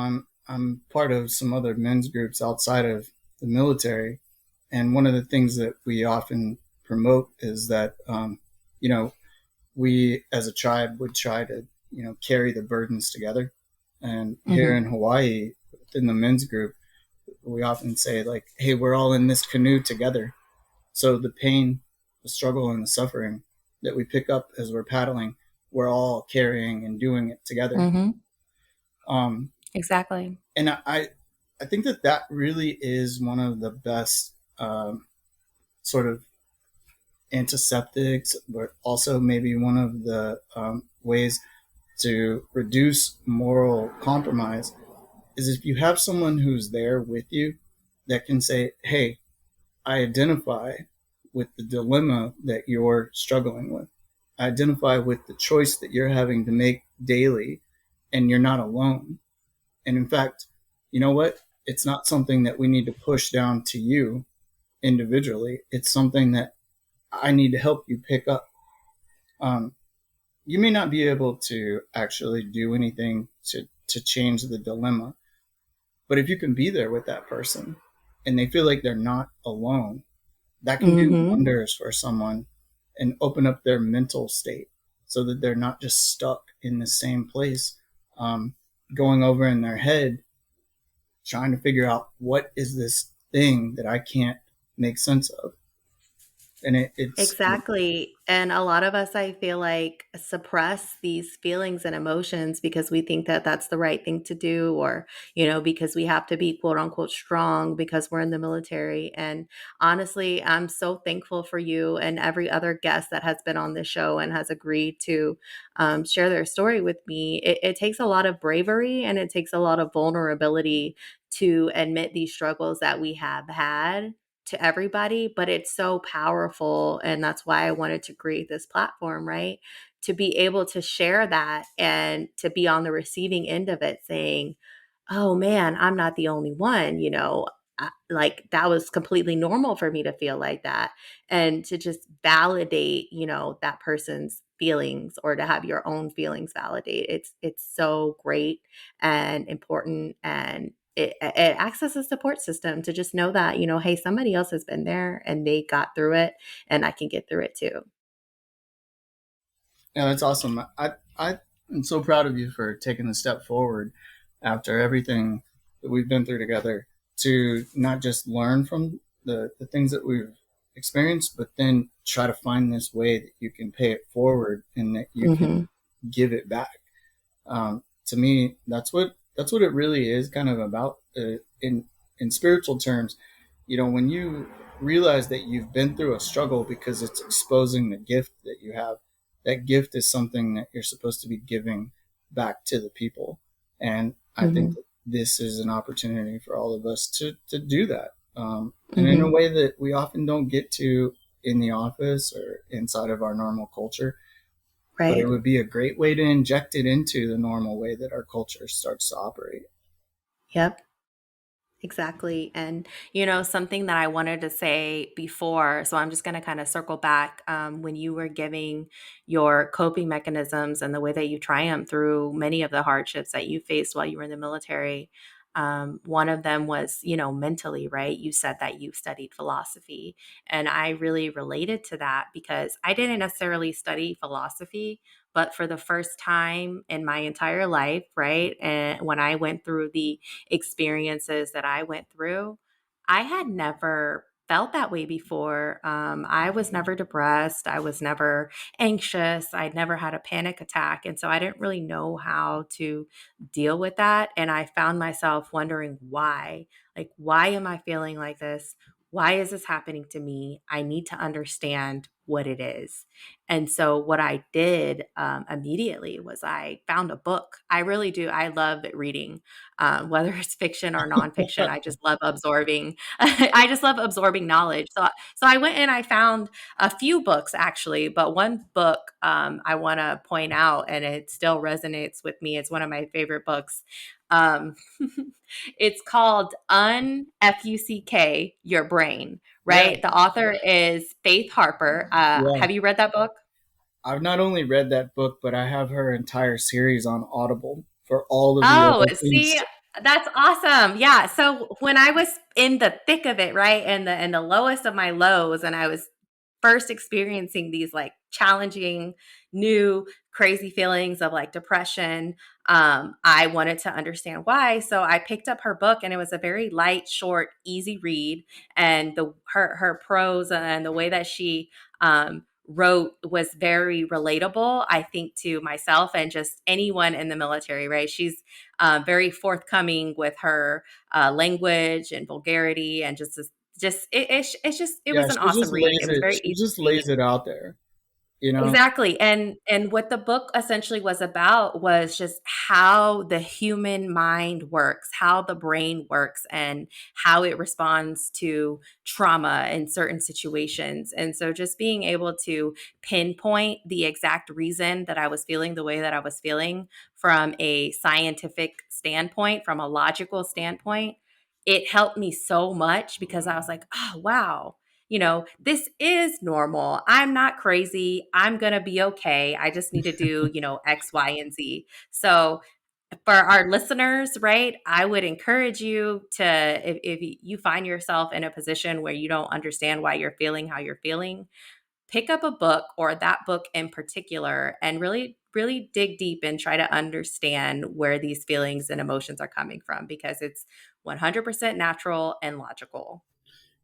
I'm part of some other men's groups outside of the military, and one of the things that we often promote is that you know we as a tribe would try to carry the burdens together. And here Mhm. in Hawaii, within the men's group, we often say like, "Hey, we're all in this canoe together." So the pain, the struggle, and the suffering that we pick up as we're paddling, we're all carrying and doing it together. Mhm. Um, Exactly. and I think that that really is one of the best sort of antiseptics, but also maybe one of the ways to reduce moral compromise is if you have someone who's there with you that can say, hey, I identify with the dilemma that you're struggling with. I identify with the choice that you're having to make daily, and you're not alone. And in fact, you know what? It's not something that we need to push down to you individually. It's something that I need to help you pick up. Um, you may not be able to actually do anything to change the dilemma, but if you can be there with that person and they feel like they're not alone, that can do Mhm. wonders for someone and open up their mental state so that they're not just stuck in the same place, um, going over in their head, trying to figure out what is this thing that I can't make sense of. And it's Exactly. And a lot of us, I feel like, suppress these feelings and emotions because we think that that's the right thing to do, or, because we have to be quote unquote strong because we're in the military. And honestly, I'm so thankful for you and every other guest that has been on this show and has agreed to share their story with me. It takes a lot of bravery and it takes a lot of vulnerability to admit these struggles that we have had to everybody, but it's so powerful. And that's why I wanted to create this platform, right? To be able to share that and to be on the receiving end of it saying, oh man, I'm not the only one, like that was completely normal for me to feel like that. And to just validate, that person's feelings or to have your own feelings validate. It's so great and important, and it acts as a support system to just know that, hey, somebody else has been there and they got through it and I can get through it too. Yeah, that's awesome. I am so proud of you for taking the step forward after everything that we've been through together to not just learn from the things that we've experienced, but then try to find this way that you can pay it forward and that you can Mhm. give it back. To me, that's what it really is kind of about in spiritual terms. You know, when you realize that you've been through a struggle because it's exposing the gift that you have, that gift is something that you're supposed to be giving back to the people. And I think Mhm. that this is an opportunity for all of us to do that. And in a Mhm. way that we often don't get to in the office or inside of our normal culture, but it Right. would be a great way to inject it into the normal way that our culture starts to operate. Yep. Exactly. And, something that I wanted to say before, so I'm just going to kind of circle back when you were giving your coping mechanisms and the way that you triumphed through many of the hardships that you faced while you were in the military. One of them was, mentally, right? You said that you studied philosophy. And I really related to that because I didn't necessarily study philosophy, but for the first time in my entire life, right? And when I went through the experiences that I went through, I had never felt that way before. I was never depressed. I was never anxious. I'd never had a panic attack. And so I didn't really know how to deal with that. And I found myself wondering why. Like, why am I feeling like this? Why is this happening to me? I need to understand what it is. And so, what I did immediately was I found a book. I really do. I love reading, whether it's fiction or nonfiction. I just love absorbing. I just love absorbing knowledge. So I went and I found a few books actually, but one book I want to point out, and it still resonates with me. It's one of my favorite books. Um, it's called Unfuck Your Brain. Yeah, Right. The author is Faith Harper. yeah. Have you read that book? I've not only read that book, but I have her entire series on Audible for all of the Oh, other see, things. that's awesome. Yeah. So when I was in the thick of it, right, and the lowest of my lows, and I was first experiencing these like challenging, new, crazy feelings of like depression, I wanted to understand why. So I picked up her book, and it was a very light, short, easy read, and the her prose and the way that she wrote was very relatable, I think, to myself and just anyone in the military, right? She's very forthcoming with her language and vulgarity and just it's just it Yeah, was an awesome read. It was very she easy just reading. lays it out there, you know? Exactly, and what the book essentially was about was just how the human mind works, how the brain works, and how it responds to trauma in certain situations. And so just being able to pinpoint the exact reason that I was feeling the way that I was feeling from a scientific standpoint, from a logical standpoint, it helped me so much because I was like, "Oh, wow, this is normal. I'm not crazy. I'm going to be okay. I just need to do, X, Y, and Z." So, for our listeners, right, I would encourage you to, if you find yourself in a position where you don't understand why you're feeling how you're feeling, pick up a book or that book in particular and really, really dig deep and try to understand where these feelings and emotions are coming from because it's 100% natural and logical.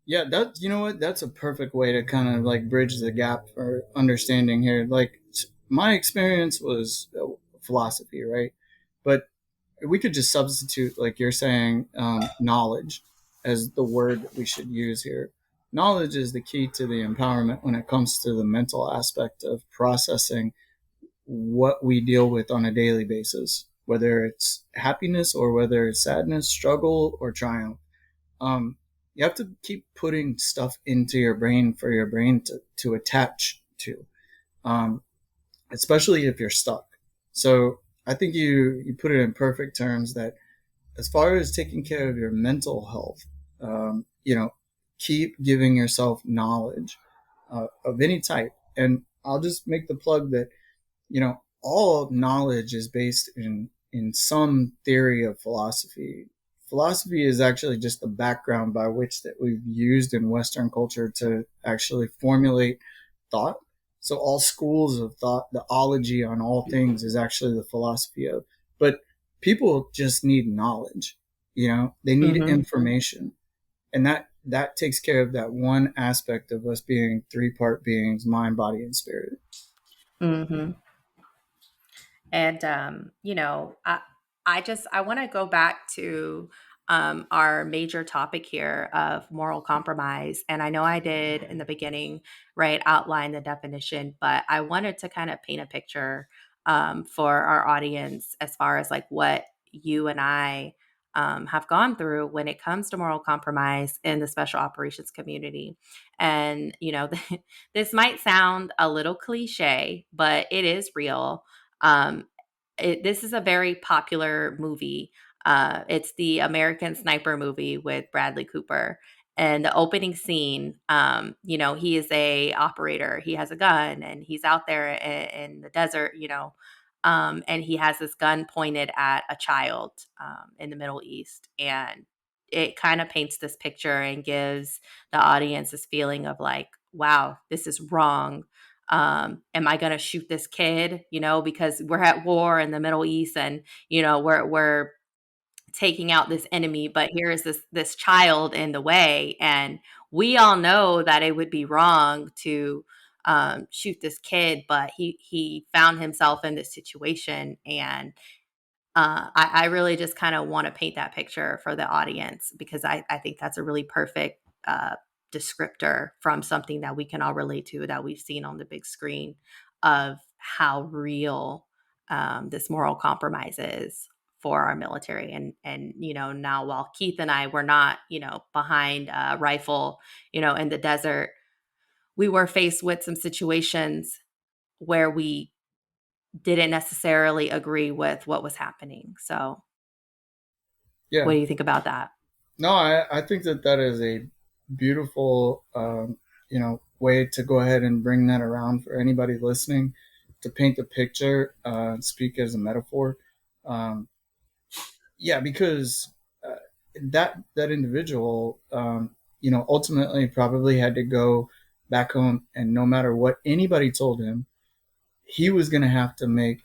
Yeah, that you know what? That's a perfect way to kind of like bridge the gap for understanding here. Like my experience was philosophy, right? But we could just substitute, like you're saying, knowledge as the word that we should use here. Knowledge is the key to the empowerment when it comes to the mental aspect of processing what we deal with on a daily basis, whether it's happiness or whether it's sadness, struggle, or triumph. um, you have to keep putting stuff into your brain for your brain to attach to, um, especially if you're stuck. So I think you put it in perfect terms that as far as taking care of your mental health, keep giving yourself knowledge of any type. And I'll just make the plug that all knowledge is based in some theory of philosophy. Philosophy is actually just the background by which that we've used in Western culture to actually formulate thought. So all schools of thought, the ology on all things is actually the philosophy of. But people just need knowledge. They need Hmm. information, and that takes care of that one aspect of us being three-part beings: mind, body, and spirit. Hmm. And I want to go back to our major topic here of moral compromise. And I know I did in the beginning, right, outline the definition, but I wanted to kind of paint a picture for our audience as far as like what you and I have gone through when it comes to moral compromise in the special operations community. And this might sound a little cliche, but it is real. um, this is a very popular movie. It's the American Sniper movie with Bradley Cooper. And the opening scene, he is a operator. He has a gun, and he's out there in the desert, and he has this gun pointed at a child in the Middle East, and it kind of paints this picture and gives the audience this feeling of like, wow, this is wrong. Am I going to shoot this kid? Because we're at war in the Middle East, and we're taking out this enemy, but here is this child in the way, and we all know that it would be wrong to shoot this kid, but he found himself in this situation, and I really just kind of want to paint that picture for the audience because I think that's a really perfect descriptor from something that we can all relate to that we've seen on the big screen of how real this moral compromise is for our military. And now while Keith and I were not behind a rifle in the desert, we were faced with some situations where we didn't necessarily agree with what was happening. So, what Yeah. do you think about that? No, I think that is a beautiful, way to go ahead and bring that around for anybody listening to paint the picture, speak as a metaphor. Um, yeah, because that individual, ultimately probably had to go back home, and no matter what anybody told him, he was going to have to make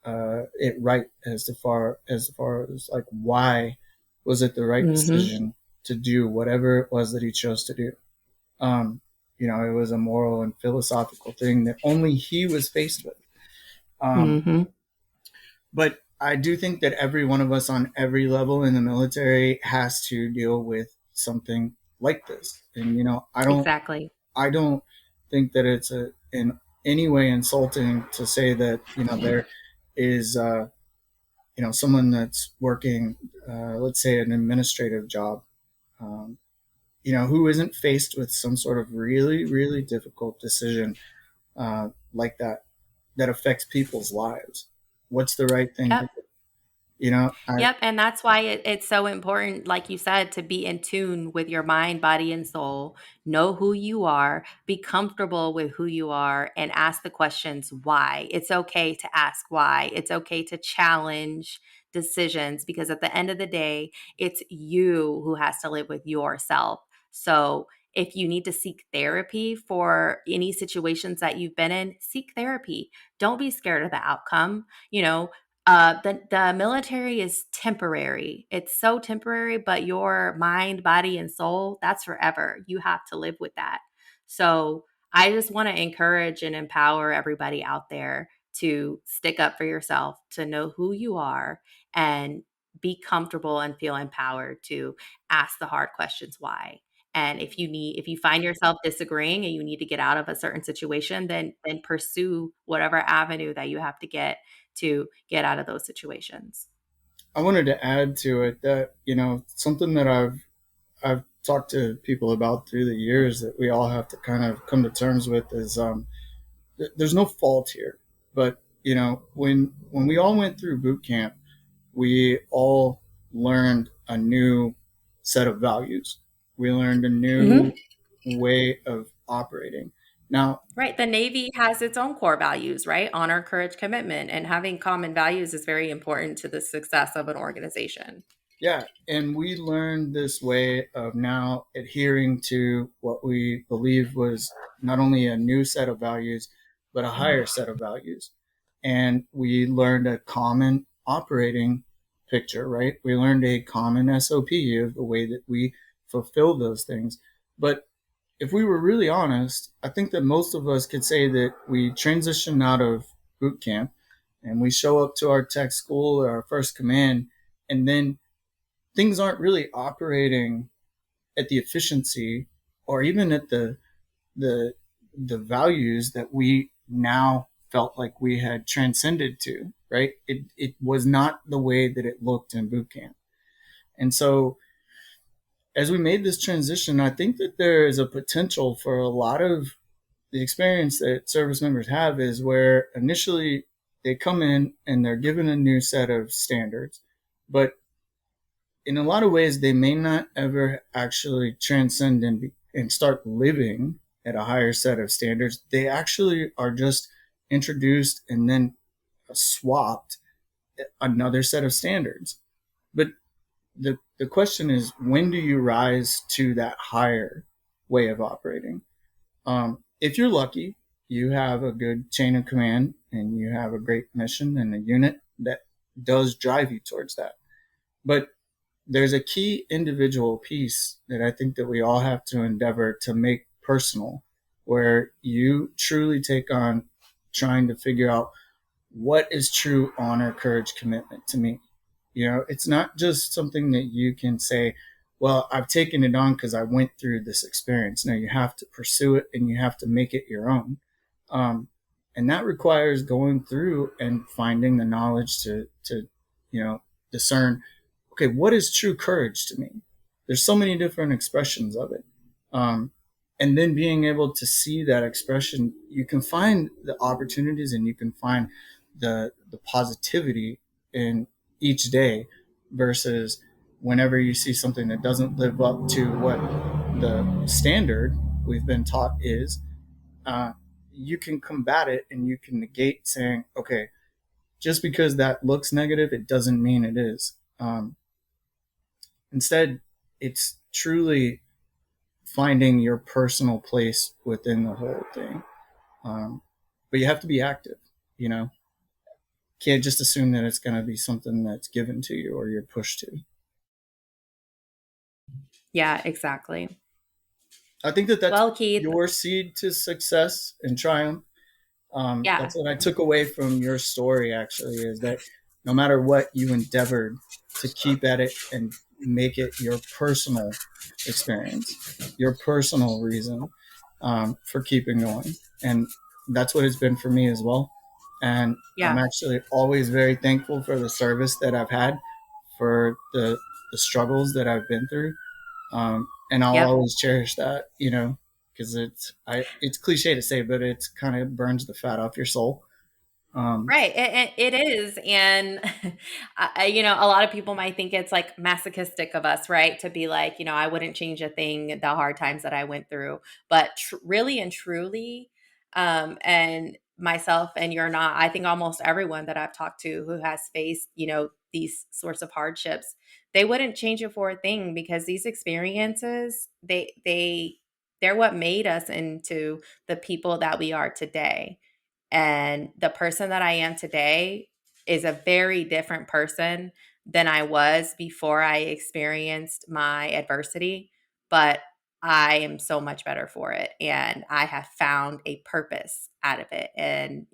it right as far as like why was it the right Mhm. decision to do whatever it was that he chose to do. Um, it was a moral and philosophical thing that only he was faced with. Um, Mhm. but I do think that every one of us on every level in the military has to deal with something like this. And Exactly. I don't think that it's in any way insulting to say that there is someone that's working, let's say, an administrative job, um, who isn't faced with some sort of really really difficult decision like that affects people's lives. What's the right thing to Yep. do? You know, I Yep, and that's why it's so important, like you said, to be in tune with your mind, body, and soul. Know who you are, be comfortable with who you are, and ask the questions why. It's okay to ask why. It's okay to challenge decisions because at the end of the day, it's you who has to live with yourself. So if you need to seek therapy for any situations that you've been in, seek therapy. Don't be scared of the outcome. The military is temporary. It's so temporary, but your mind, body, and soul, that's forever. You have to live with that. So I just want to encourage and empower everybody out there to stick up for yourself, to know who you are, and be comfortable and feel empowered to ask the hard questions why. And if you find yourself disagreeing and you need to get out of a certain situation, then pursue whatever avenue that you have to get to get out of those situations. wanted to add to it that something that I've talked to people about through the years that we all have to kind of come to terms with is there's no fault here, but when we all went through boot camp, we all learned a new set of values. We learned a new Hmm. way of operating. Now, Right. The Navy has its own core values, right? Honor, courage, commitment. And having common values is very important to the success of an organization. yeah, and we learned this way of now adhering to what we believe was not only a new set of values, but a higher set of values. And we learned a common operating picture, right? We learned a common SOP of the way that we fulfill those things. But if we were really honest, I think that most of us could say that we transition out of boot camp and we show up to our tech school or our first command, and then things aren't really operating at the efficiency or even at the the values that we now felt like we had transcended to, right? It was not the way that it looked in boot camp. And so as we made this transition, I think that there is a potential for a lot of the experience that service members have is where initially they come in and they're given a new set of standards, but in a lot of ways, they may not ever actually transcend and start living at a higher set of standards. They actually are just introduced and then swapped another set of standards. But the question is, when do you rise to that higher way of operating? If you're lucky, you have a good chain of command and you have a great mission and a unit that does drive you towards that. But there's a key individual piece that I think that we all have to endeavor to make personal, where you truly take on trying to figure out what is true honor, courage, commitment to me. It's not just something that you can say, well, I've taken it on because I went through this experience. No, you have to pursue it and you have to make it your own. Um, and that requires going through and finding the knowledge to discern, okay, what is true courage to me? There's so many different expressions of it. Um, and then being able to see that expression, you can find the opportunities and you can find the positivity in each day versus whenever you see something that doesn't live up to what the standard we've been taught is, uh, you can combat it and you can negate saying, okay, just because that looks negative, it doesn't mean it is. Instead, it's truly finding your personal place within the whole thing. Um, but you have to be active, you know, can't just assume that it's going to be something that's given to you or you're pushed to. Yeah, exactly. I think that that's Well, Keith, your seed to success and triumph. yeah. That's what I took away from your story, actually, is that no matter what you endeavored to keep at it and make it your personal experience, your personal reason for keeping going. And that's what it's been for me as well. And I'm Yeah. actually always very thankful for the service that I've had, for the struggles that I've been through. And I'll Yep. always cherish that, because it's cliche to say, but it's kind of burns the fat off your soul. Um, Right, it is, and a lot of people might think it's like masochistic of us, right, to be like, I wouldn't change a thing, the hard times that I went through, but really and truly, and myself, and you're not. I think almost everyone that I've talked to who has faced, these sorts of hardships, they wouldn't change it for a thing because these experiences, they're what made us into the people that we are today. And the person that I am today is a very different person than I was before I experienced my adversity. But I am so much better for it. And I have found a purpose out of it. And,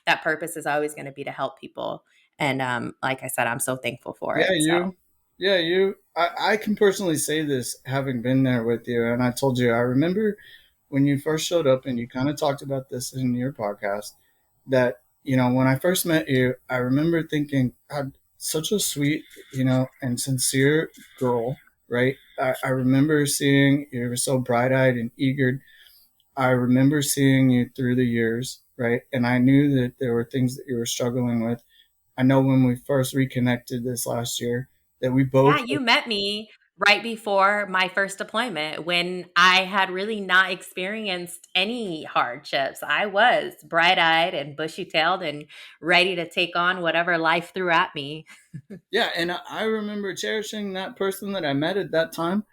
that purpose is always going to be to help people. And like I said, I'm so thankful for yeah, it. So, you, yeah, you. I can personally say this, having been there with you, and I told you, I remember when you first showed up, and you kind of talked about this in your podcast, that when I first met you, I remember thinking, God, such a sweet, and sincere girl, right? I remember seeing you were so bright eyed and eager. I remember seeing you through the years, right? And I knew that there were things that you were struggling with. I know when we first reconnected this last year that we yeah, both, you met me right before my first deployment when I had really not experienced any hardships. I was bright eyed and bushy tailed and ready to take on whatever life threw at me. yeah, and I remember cherishing that person that I met at that time,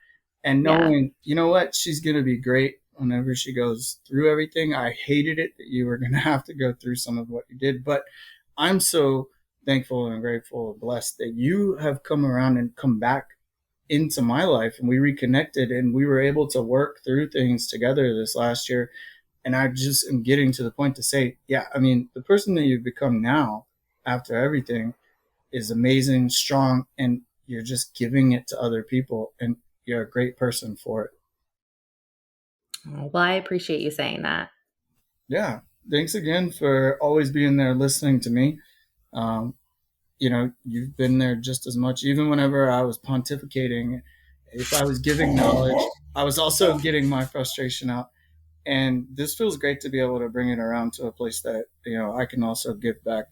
and Yeah. knowing, you know what, she's going to be great whenever she goes through everything. I hated it that you were going to have to go through some of what you did, but I'm so thankful and grateful and blessed that you have come around and come back into my life, and we reconnected, and we were able to work through things together this last year. And I just am getting to the point to say, yeah, I mean, the person that you've become now after everything is amazing, strong, and you're just giving it to other people, and you're a great person for it. Oh, well, I appreciate you saying that. Yeah. Thanks again for always being there listening to me. Um, you've been there just as much, even whenever I was pontificating. If I was giving knowledge, I was also getting my frustration out. And this feels great to be able to bring it around to a place that, I can also give back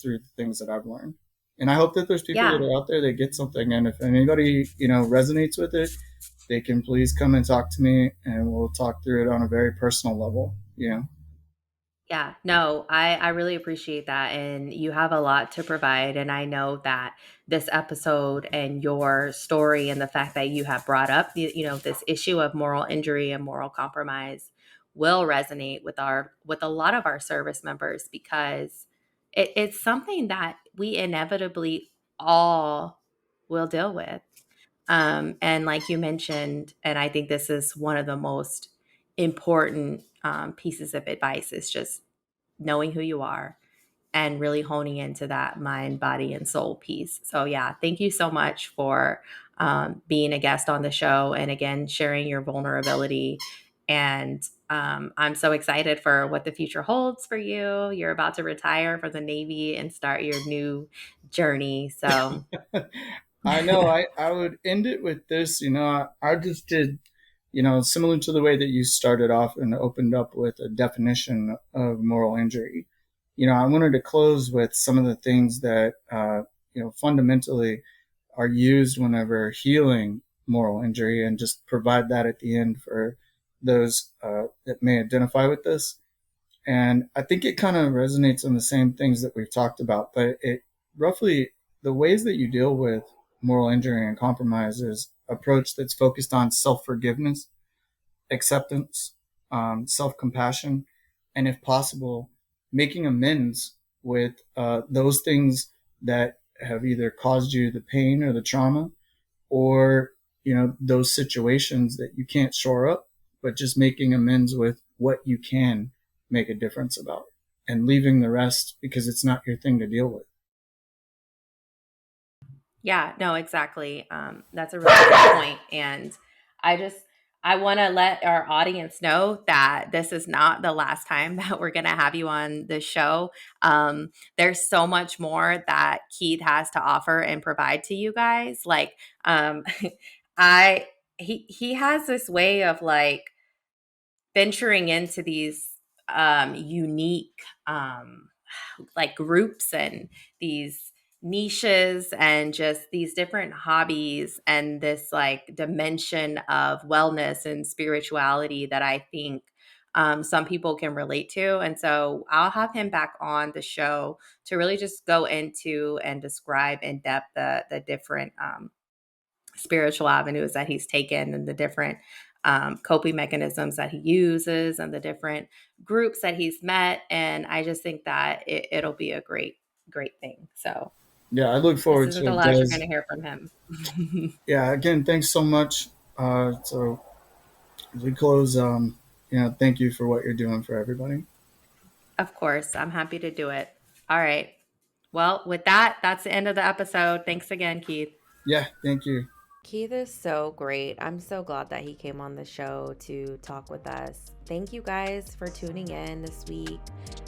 through the things that I've learned. And I hope that there's people that Yeah. are out there that get something. And if anybody, resonates with it, they can please come and talk to me, and we'll talk through it on a very personal level. Yeah, no, I really appreciate that. And you have a lot to provide. And I know that this episode and your story and the fact that you have brought up this issue of moral injury and moral compromise will resonate with a lot of our service members because it's something that we inevitably all will deal with. And like you mentioned, and I think this is one of the most important pieces of advice is just knowing who you are and really honing into that mind, body, and soul piece. So, yeah, thank you so much for being a guest on the show and again, sharing your vulnerability. And I'm so excited for what the future holds for you. You're about to retire from the Navy and start your new journey. So, I know. I would end it with this. I just did, similar to the way that you started off and opened up with a definition of moral injury. I wanted to close with some of the things that, fundamentally are used whenever healing moral injury, and just provide that at the end for those that may identify with this. And I think it kind of resonates on the same things that we've talked about, but it roughly, the ways that you deal with moral injury and compromise is approach that's focused on self forgiveness, acceptance, self compassion, and if possible, making amends with those things that have either caused you the pain or the trauma, or those situations that you can't shore up, but just making amends with what you can make a difference about, and leaving the rest because it's not your thing to deal with. Yeah, no, exactly. That's a really good point. And I just, I want to let our audience know that this is not the last time that we're going to have you on the show. There's so much more that Keith has to offer and provide to you guys. Like, um, I, he has this way of like venturing into these unique like groups and these niches and just these different hobbies and this like dimension of wellness and spirituality that I think some people can relate to. And so I'll have him back on the show to really just go into and describe in depth the different spiritual avenues that he's taken and the different coping mechanisms that he uses and the different groups that he's met. And I just think that it'll be a great thing. So Yeah, I look this forward isn't to the it, last you're Des. going to hear from him. Yeah, again, thanks so much. So as we close, thank you for what you're doing for everybody. Of course, I'm happy to do it. All right. Well, with that, that's the end of the episode. Thanks again, Keith. Yeah, thank you. Keith is so great. I'm so glad that he came on the show to talk with us. Thank you guys for tuning in this week.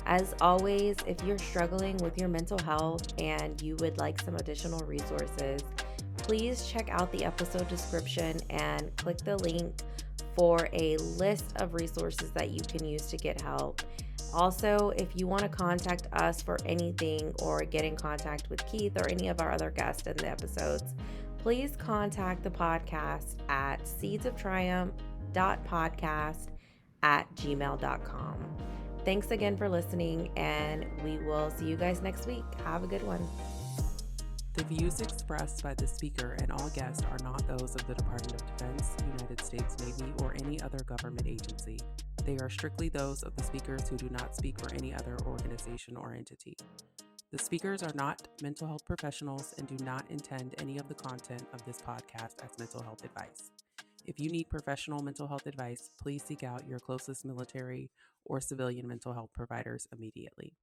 As always, if you're struggling with your mental health and you would like some additional resources, please check out the episode description and click the link for a list of resources that you can use to get help. Also, if you want to contact us for anything or get in contact with Keith or any of our other guests in the episodes, please contact the podcast at seedsoftriumph.podcast@gmail.com. Thanks again for listening, and we will see you guys next week. Have a good one. The views expressed by the speaker and all guests are not those of the Department of Defense, United States Navy, or any other government agency. They are strictly those of the speakers who do not speak for any other organization or entity. The speakers are not mental health professionals and do not intend any of the content of this podcast as mental health advice. If you need professional mental health advice, please seek out your closest military or civilian mental health providers immediately.